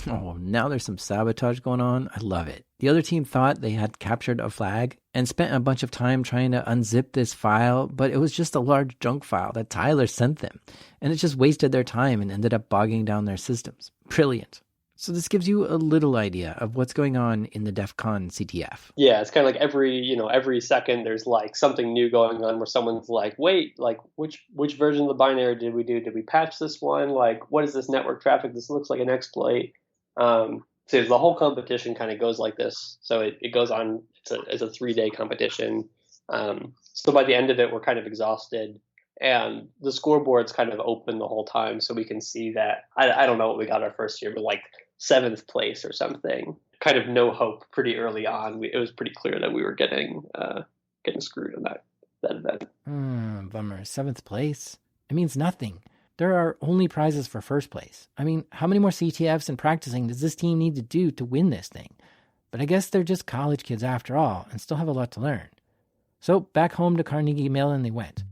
Oh, now there's some sabotage going on. I love it. The other team thought they had captured a flag and spent a bunch of time trying to unzip this file, but it was just a large junk file that Tyler sent them. And it just wasted their time and ended up bogging down their systems. Brilliant. So this gives you a little idea of what's going on in the DEFCON CTF. Yeah, it's kind of like every second there's something new going on where someone's like, wait, which version of the binary did we do? Did we patch this one? What is this network traffic? This looks like an exploit. So the whole competition kind of goes like this. So it goes on. It's a 3-day competition. So by the end of it, we're kind of exhausted. And the scoreboard's kind of open the whole time, so we can see that. I don't know what we got our first year, but 7th place or something. Kind of no hope pretty early on. It was pretty clear that we were getting screwed in that event. Bummer. 7th place? It means nothing. There are only prizes for first place. I mean, how many more CTFs and practicing does this team need to do to win this thing? But I guess they're just college kids after all and still have a lot to learn. So back home to Carnegie Mellon they went.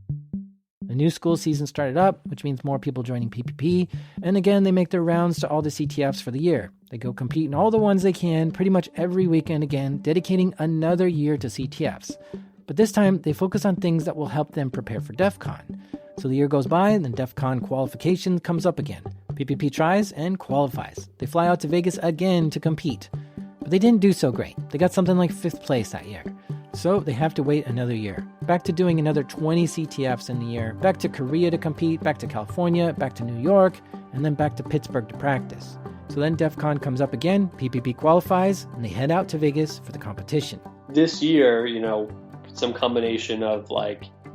The new school season started up, which means more people joining PPP, and again, they make their rounds to all the CTFs for the year. They go compete in all the ones they can, pretty much every weekend again, dedicating another year to CTFs. But this time, they focus on things that will help them prepare for DEFCON. So the year goes by, and then DEFCON qualification comes up again. PPP tries and qualifies. They fly out to Vegas again to compete. But they didn't do so great. They got something like 5th place that year. So they have to wait another year. Back to doing another 20 CTFs in the year, back to Korea to compete, back to California, back to New York, and then back to Pittsburgh to practice. So then DEFCON comes up again, PPP qualifies, and they head out to Vegas for the competition. This year, some combination of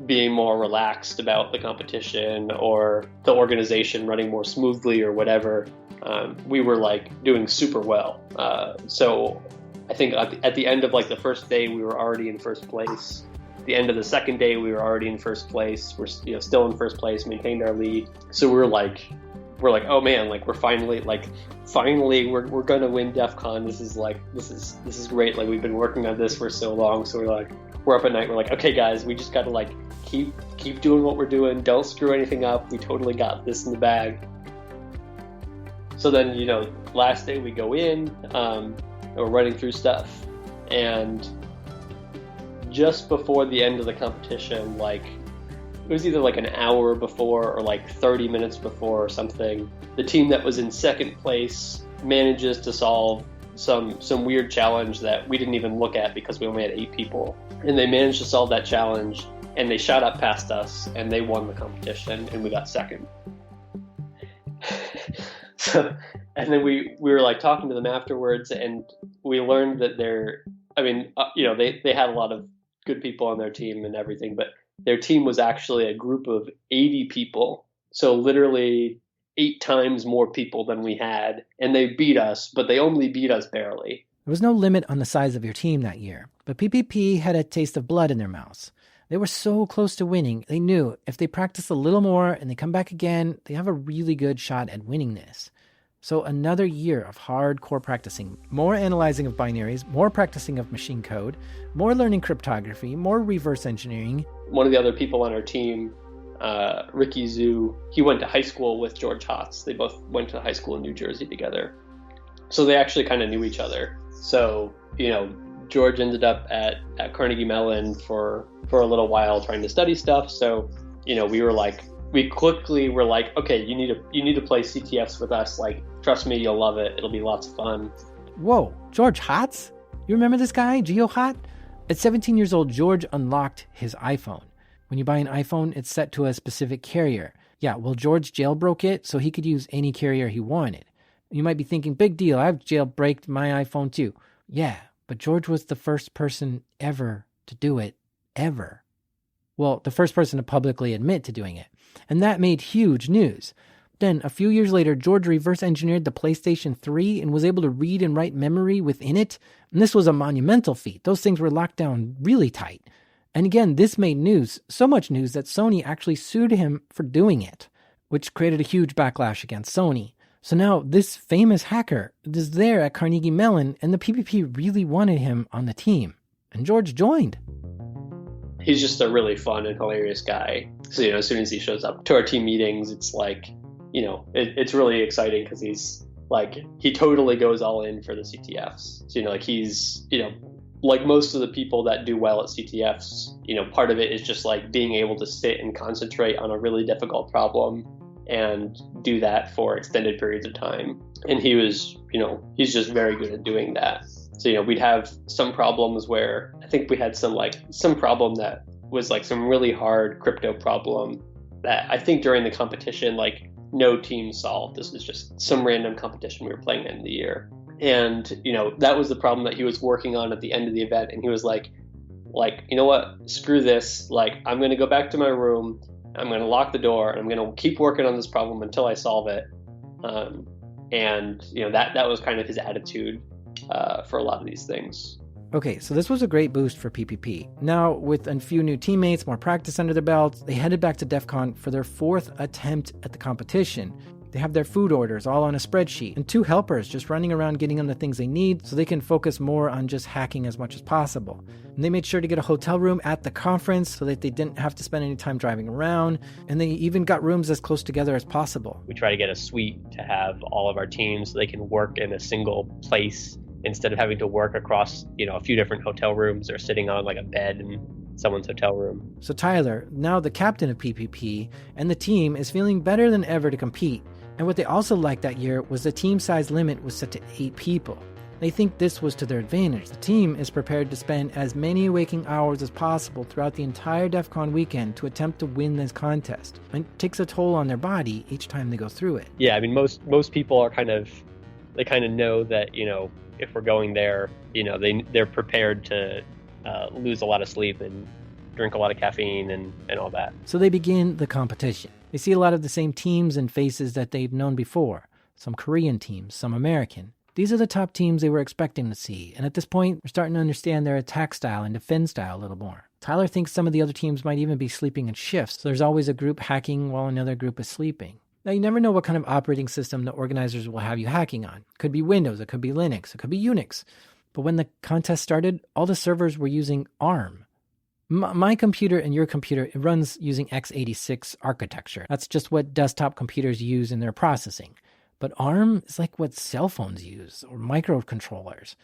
being more relaxed about the competition or the organization running more smoothly or whatever, we were doing super well. So I think at the end of the first day, we were already in first place. At the end of the second day, we were already in first place. We're still in first place, maintained our lead. So we're like, oh man, we're finally we're gonna win DEFCON. This is great. We've been working on this for so long. So we're up at night. We're okay guys, we just gotta keep doing what we're doing. Don't screw anything up. We totally got this in the bag. So then last day we go in. We're running through stuff, and just before the end of the competition, it was either an hour before or 30 minutes before or something, the team that was in second place manages to solve some weird challenge that we didn't even look at because we only had 8 people, and they managed to solve that challenge, and they shot up past us, and they won the competition, and we got second. And then we were talking to them afterwards, and we learned that they had a lot of good people on their team and everything, but their team was actually a group of 80 people. So literally 8 times more people than we had, and they beat us, but they only beat us barely. There was no limit on the size of your team that year, but PPP had a taste of blood in their mouths. They were so close to winning, they knew if they practice a little more and they come back again, they have a really good shot at winning this. So another year of hardcore practicing, more analyzing of binaries, more practicing of machine code, more learning cryptography, more reverse engineering. One of the other people on our team, Ricky Zhu, he went to high school with George Hotz. They both went to high school in New Jersey together. So they actually kind of knew each other. So, George ended up at Carnegie Mellon for a little while trying to study stuff. So, we were we quickly were like, okay, you need to play CTFs with us. Like, trust me, you'll love it. It'll be lots of fun. Whoa, George Hotz? You remember this guy, GeoHot? At 17 years old, George unlocked his iPhone. When you buy an iPhone, it's set to a specific carrier. Yeah, well, George jailbroke it so he could use any carrier he wanted. You might be thinking, big deal, I've jailbreaked my iPhone too. Yeah, but George was the first person ever to do it, ever. Well, the first person to publicly admit to doing it. And that made huge news. Then, a few years later, George reverse-engineered the PlayStation 3 and was able to read and write memory within it. And this was a monumental feat. Those things were locked down really tight. And again, this made news, so much news that Sony actually sued him for doing it, which created a huge backlash against Sony. So now this famous hacker is there at Carnegie Mellon, and the PPP really wanted him on the team. And George joined. He's just a really fun and hilarious guy. So, as soon as he shows up to our team meetings, it's like, it's really exciting because he's like, he totally goes all in for the CTFs. So, he's, like most of the people that do well at CTFs, part of it is just like being able to sit and concentrate on a really difficult problem and do that for extended periods of time. And he was, he's just very good at doing that. So, we'd have some problems where I think we had some problem that was like some really hard crypto problem that I think during the competition, like no team solved. This was just some random competition we were playing in the year. And, that was the problem that he was working on at the end of the event. And he was like, you know what, screw this. Like, I'm going to go back to my room. I'm going to lock the door and I'm going to keep working on this problem until I solve it. That was kind of his attitude for a lot of these things. Okay, so this was a great boost for PPP. Now, with a few new teammates, more practice under their belts, they headed back to DEFCON for their 4th attempt at the competition. They have their food orders all on a spreadsheet, and 2 helpers just running around getting them the things they need so they can focus more on just hacking as much as possible. And they made sure to get a hotel room at the conference so that they didn't have to spend any time driving around, and they even got rooms as close together as possible. We try to get a suite to have all of our teams so they can work in a single place instead of having to work across, a few different hotel rooms or sitting on like a bed in someone's hotel room. So Tyler, now the captain of PPP, and the team is feeling better than ever to compete. And what they also liked that year was the team size limit was set to 8 people. They think this was to their advantage. The team is prepared to spend as many waking hours as possible throughout the entire DEFCON weekend to attempt to win this contest. And it takes a toll on their body each time they go through it. Yeah, I mean, most people are kind of know that, if we're going there, they're prepared to lose a lot of sleep and drink a lot of caffeine and all that. So they begin the competition. They see a lot of the same teams and faces that they've known before. Some Korean teams, some American. These are the top teams they were expecting to see, and at this point, they're starting to understand their attack style and defense style a little more. Tyler thinks some of the other teams might even be sleeping in shifts, so there's always a group hacking while another group is sleeping. Now, you never know what kind of operating system the organizers will have you hacking on. It could be Windows, it could be Linux, it could be Unix. But when the contest started, all the servers were using ARM. My computer and your computer, it runs using x86 architecture. That's just what desktop computers use in their processing. But ARM is like what cell phones use, or microcontrollers.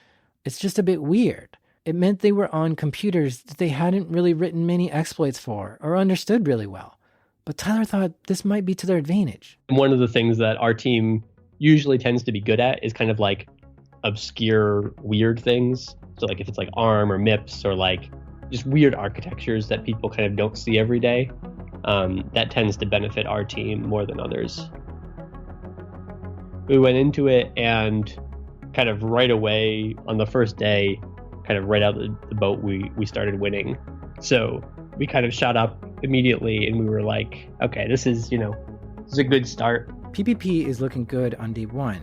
It's just a bit weird. It meant they were on computers that they hadn't really written many exploits for, or understood really well. But Tyler thought this might be to their advantage. One of the things that our team usually tends to be good at is kind of like obscure, weird things. So like if it's like ARM or MIPS or like just weird architectures that people kind of don't see every day, that tends to benefit our team more than others. We went into it and kind of right away on the first day, kind of right out the boat, we started winning. So we kind of shot up immediately and we were like, okay, this is a good start. PPP is looking good on day 1.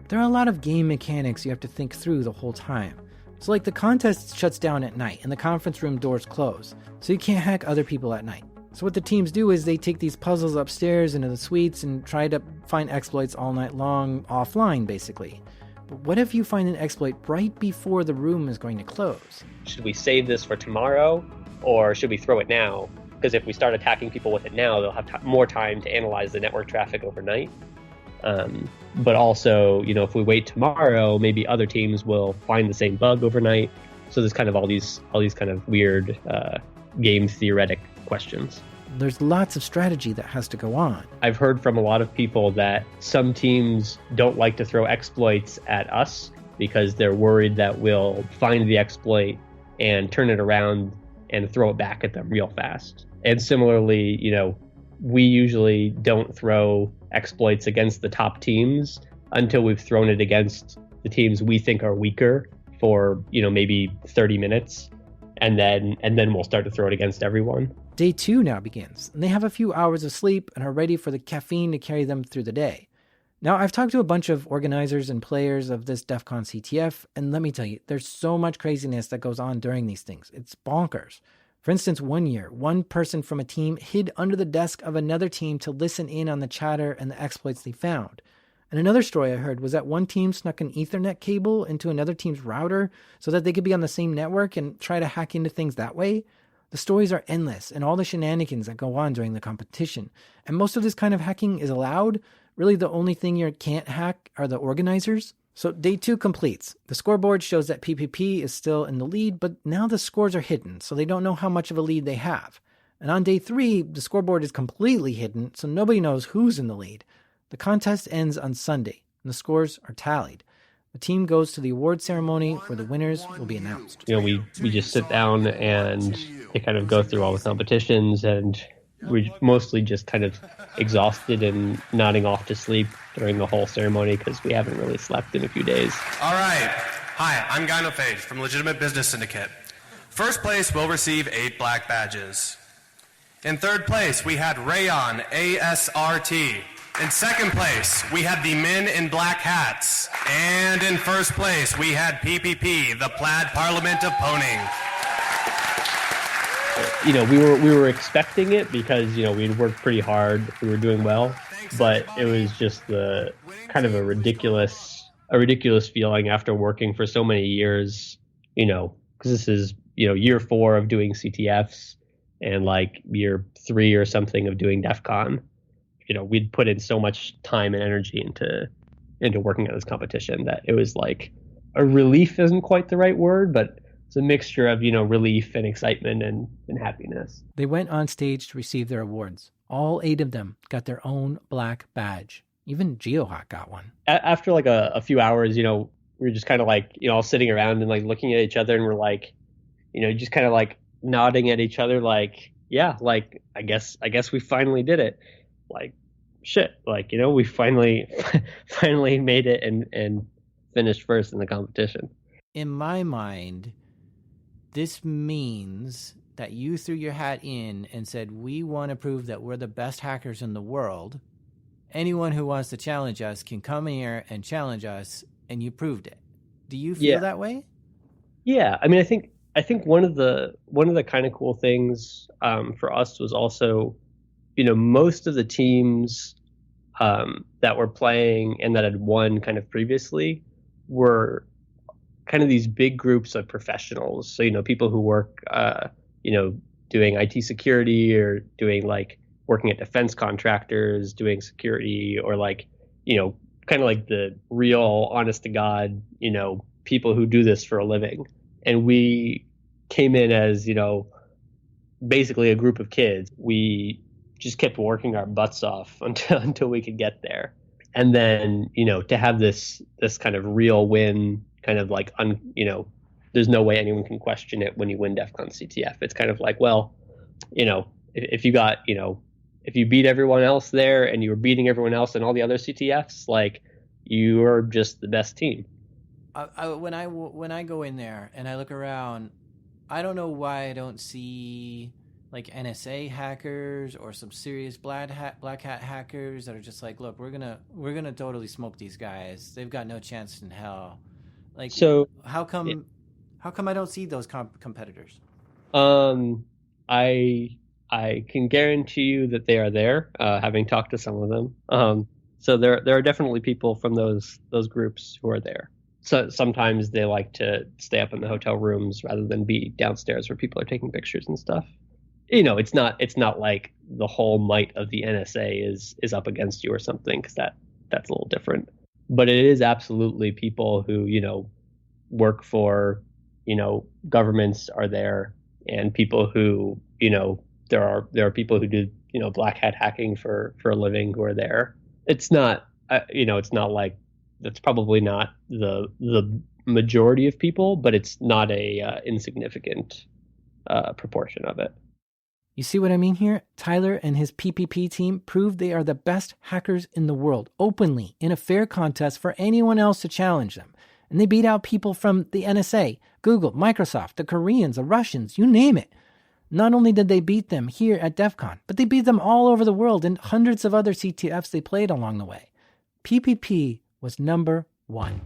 There are a lot of game mechanics you have to think through the whole time. So like the contest shuts down at night and the conference room doors close, so you can't hack other people at night. So what the teams do is they take these puzzles upstairs into the suites and try to find exploits all night long, offline basically. But what if you find an exploit right before the room is going to close? Should we save this for tomorrow or should we throw it now? Because if we start attacking people with it now, they'll have more time to analyze the network traffic overnight. But also, if we wait tomorrow, maybe other teams will find the same bug overnight. So there's kind of all these kind of weird game theoretic questions. There's lots of strategy that has to go on. I've heard from a lot of people that some teams don't like to throw exploits at us because they're worried that we'll find the exploit and turn it around and throw it back at them real fast. And similarly, we usually don't throw exploits against the top teams until we've thrown it against the teams we think are weaker for, maybe 30 minutes. And then we'll start to throw it against everyone. Day 2 now begins, and they have a few hours of sleep and are ready for the caffeine to carry them through the day. Now, I've talked to a bunch of organizers and players of this DEFCON CTF, and let me tell you, there's so much craziness that goes on during these things. It's bonkers. For instance, one year, one person from a team hid under the desk of another team to listen in on the chatter and the exploits they found. And another story I heard was that one team snuck an Ethernet cable into another team's router so that they could be on the same network and try to hack into things that way. The stories are endless and all the shenanigans that go on during the competition. And most of this kind of hacking is allowed. Really, the only thing you can't hack are the organizers. So day 2 completes. The scoreboard shows that PPP is still in the lead, but now the scores are hidden, so they don't know how much of a lead they have. And on day 3, the scoreboard is completely hidden, so nobody knows who's in the lead. The contest ends on Sunday, and the scores are tallied. The team goes to the award ceremony where the winners will be announced. We just sit down and they kind of go through all the competitions, and we're mostly just kind of exhausted and nodding off to sleep during the whole ceremony because we haven't really slept in a few days. All right. Hi, I'm Gynophage from Legitimate Business Syndicate. First place will receive 8 black badges. In third place, we had Rayon ASRT. In second place, we had the Men in Black Hats. And in first place, we had PPP, the Plaid Parliament of Poning. We were expecting it because, we'd worked pretty hard. We were doing well, but it was just the kind of a ridiculous feeling after working for so many years, because this is, year 4 of doing CTFs and like year 3 or something of doing DEFCON. We'd put in so much time and energy into working at this competition that it was like a relief isn't quite the right word, but it's a mixture of, relief and excitement and happiness. They went on stage to receive their awards. All 8 of them got their own black badge. Even GeoHawk got one. After like a few hours, we were just kind of like, all sitting around and like looking at each other, and we're like, just kind of like nodding at each other, like, yeah, like, I guess we finally did it. Like, shit, like, we finally made it and finished first in the competition. In my mind, this means that you threw your hat in and said, we want to prove that we're the best hackers in the world. Anyone who wants to challenge us can come here and challenge us, and you proved it. Do you feel that way? Yeah. I mean, I think one of the kind of cool things for us was also, most of the teams that were playing and that had won kind of previously were kind of these big groups of professionals. So, people who work, doing IT security or doing like working at defense contractors, doing security, or like, kind of like the real honest to God, people who do this for a living. And we came in as, basically a group of kids. We just kept working our butts off until we could get there. And then, to have this kind of real win, kind of like, there's no way anyone can question it when you win DEFCON CTF. It's kind of like, well, if you beat everyone else there and you were beating everyone else in all the other CTFs, like, you're just the best team. When I go in there and I look around, I don't know why I don't see like NSA hackers or some serious black hat hackers that are just like, look, we're gonna totally smoke these guys. They've got no chance in hell. Like, so how come I don't see those competitors? I can guarantee you that they are there, having talked to some of them. So there are definitely people from those groups who are there. So sometimes they like to stay up in the hotel rooms rather than be downstairs where people are taking pictures and stuff. It's not like the whole might of the NSA is up against you or something, because that's a little different. But it is absolutely people who, work for, governments are there, and people who, there are people who do, black hat hacking for a living who are there. It's not, it's not like, that's probably not the majority of people, but it's not a insignificant proportion of it. You see what I mean here? Tyler and his PPP team proved they are the best hackers in the world, openly, in a fair contest for anyone else to challenge them. And they beat out people from the NSA, Google, Microsoft, the Koreans, the Russians, you name it. Not only did they beat them here at DEF CON, but they beat them all over the world in hundreds of other CTFs they played along the way. PPP was number one.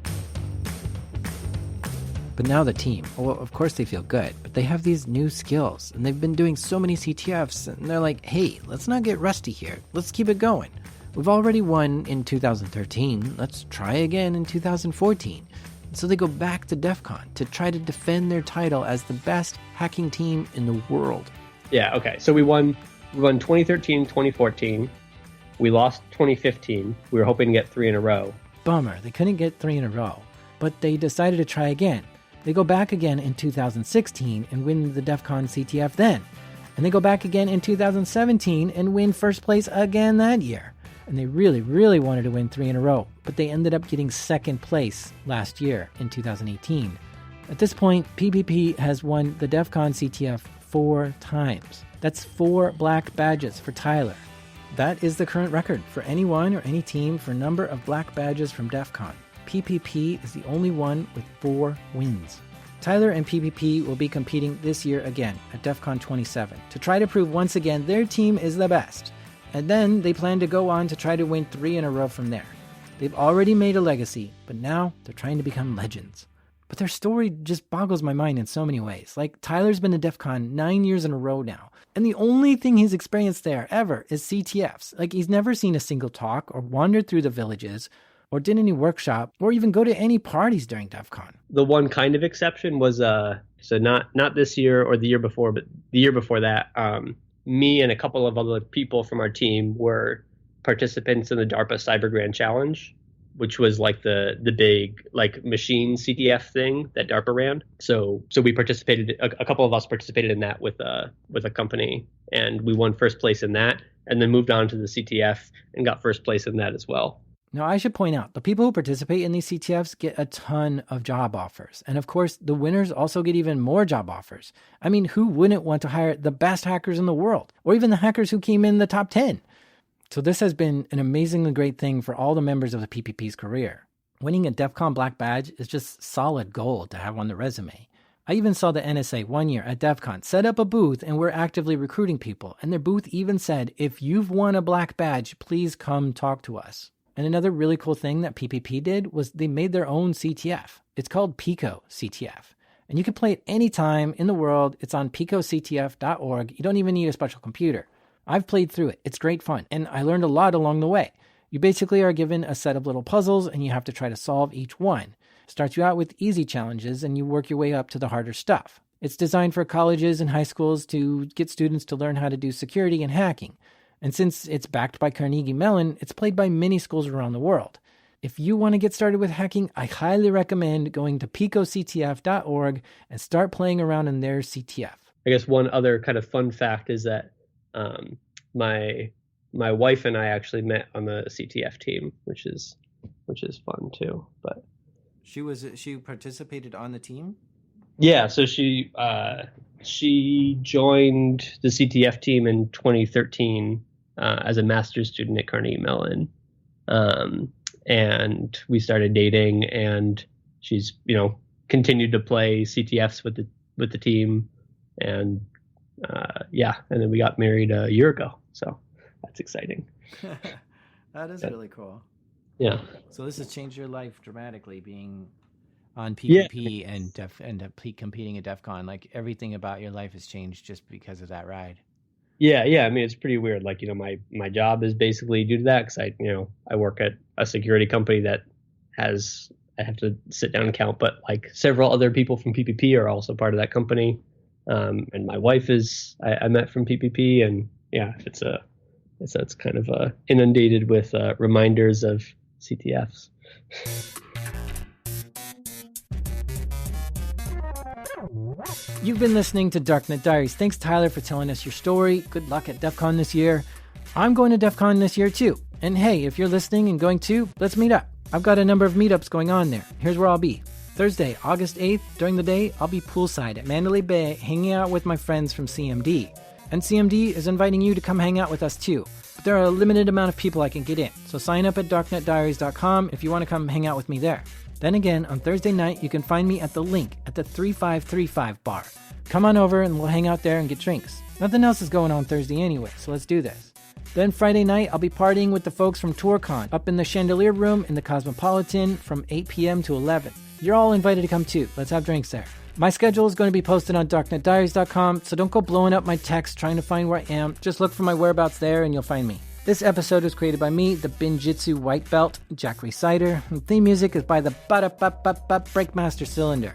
But now the team, well, of course they feel good, but they have these new skills, and they've been doing so many CTFs, and they're like, hey, let's not get rusty here. Let's keep it going. We've already won in 2013. Let's try again in 2014. So they go back to DEF CON to try to defend their title as the best hacking team in the world. Yeah, okay. So we won 2013, 2014. We lost 2015. We were hoping to get 3 in a row. Bummer, they couldn't get 3 in a row, but they decided to try again. They go back again in 2016 and win the DEF CON CTF then. And they go back again in 2017 and win first place again that year. And they really, really wanted to win 3 in a row, but they ended up getting second place last year in 2018. At this point, PPP has won the DEF CON CTF 4 times. That's 4 black badges for Tyler. That is the current record for anyone or any team for number of black badges from DEF CON. PPP is the only one with 4 wins. Tyler and PPP will be competing this year again at DEF CON 27 to try to prove once again their team is the best. And then they plan to go on to try to win 3 in a row from there. They've already made a legacy, but now they're trying to become legends. But their story just boggles my mind in so many ways. Like, Tyler's been to DEF CON 9 years in a row now, and the only thing he's experienced there ever is CTFs. Like, he's never seen a single talk or wandered through the villages or did any workshop or even go to any parties during DEF CON. The one kind of exception was, so not this year or the year before, but the year before that, me and a couple of other people from our team were participants in the DARPA Cyber Grand Challenge, which was like the big like machine CTF thing that DARPA ran. So we participated. A couple of us participated in that with a company, and we won first place in that, and then moved on to the CTF and got first place in that as well. Now, I should point out, the people who participate in these CTFs get a ton of job offers. And of course, the winners also get even more job offers. I mean, who wouldn't want to hire the best hackers in the world, or even the hackers who came in the top 10? So this has been an amazingly great thing for all the members of the PPP's career. Winning a DEF CON black badge is just solid gold to have on the resume. I even saw the NSA one year at DEF CON set up a booth, and we're actively recruiting people. And their booth even said, if you've won a black badge, please come talk to us. And another really cool thing that PPP did was they made their own CTF. It's called Pico CTF. And you can play it anytime in the world. It's on picoctf.org. You don't even need a special computer. I've played through it. It's great fun. And I learned a lot along the way. You basically are given a set of little puzzles, and you have to try to solve each one. It starts you out with easy challenges, and you work your way up to the harder stuff. It's designed for colleges and high schools to get students to learn how to do security and hacking. And since it's backed by Carnegie Mellon, it's played by many schools around the world. If you want to get started with hacking, I highly recommend going to picoctf.org and start playing around in their CTF. I guess one other kind of fun fact is that my wife and I actually met on the CTF team, which is fun too. But she participated on the team? Yeah, so she joined the CTF team in 2013 as a master's student at Carnegie Mellon, and we started dating. And she's continued to play CTFs with the team, and and then we got married a year ago. So that's exciting. That is really cool. Yeah. So this has changed your life dramatically, being on PPP and competing at DEF CON. Like, everything about your life has changed just because of that ride. Yeah. I mean, it's pretty weird. Like, my job is basically due to that, because I work at a security company that I have to sit down and count, but like several other people from PPP are also part of that company. And my wife I met from PPP, and yeah, it's kind of inundated with reminders of CTFs. You've been listening to Darknet Diaries. Thanks, Tyler, for telling us your story. Good luck at DEF CON this year. I'm going to DEF CON this year, too. And hey, if you're listening and going too, let's meet up. I've got a number of meetups going on there. Here's where I'll be. Thursday, August 8th, during the day, I'll be poolside at Mandalay Bay hanging out with my friends from CMD. And CMD is inviting you to come hang out with us too. But there are a limited amount of people I can get in, so sign up at darknetdiaries.com if you want to come hang out with me there. Then again, on Thursday night, you can find me at the link at the 3535 bar. Come on over and we'll hang out there and get drinks. Nothing else is going on Thursday anyway, so let's do this. Then Friday night, I'll be partying with the folks from TourCon up in the Chandelier Room in the Cosmopolitan from 8 p.m. to 11. You're all invited to come too. Let's have drinks there. My schedule is going to be posted on darknetdiaries.com, so don't go blowing up my text trying to find where I am. Just look for my whereabouts there and you'll find me. This episode was created by me, the Binjitsu White Belt, Jack Recider. The theme music is by the Ba-da-ba-ba-ba Breakmaster Cylinder.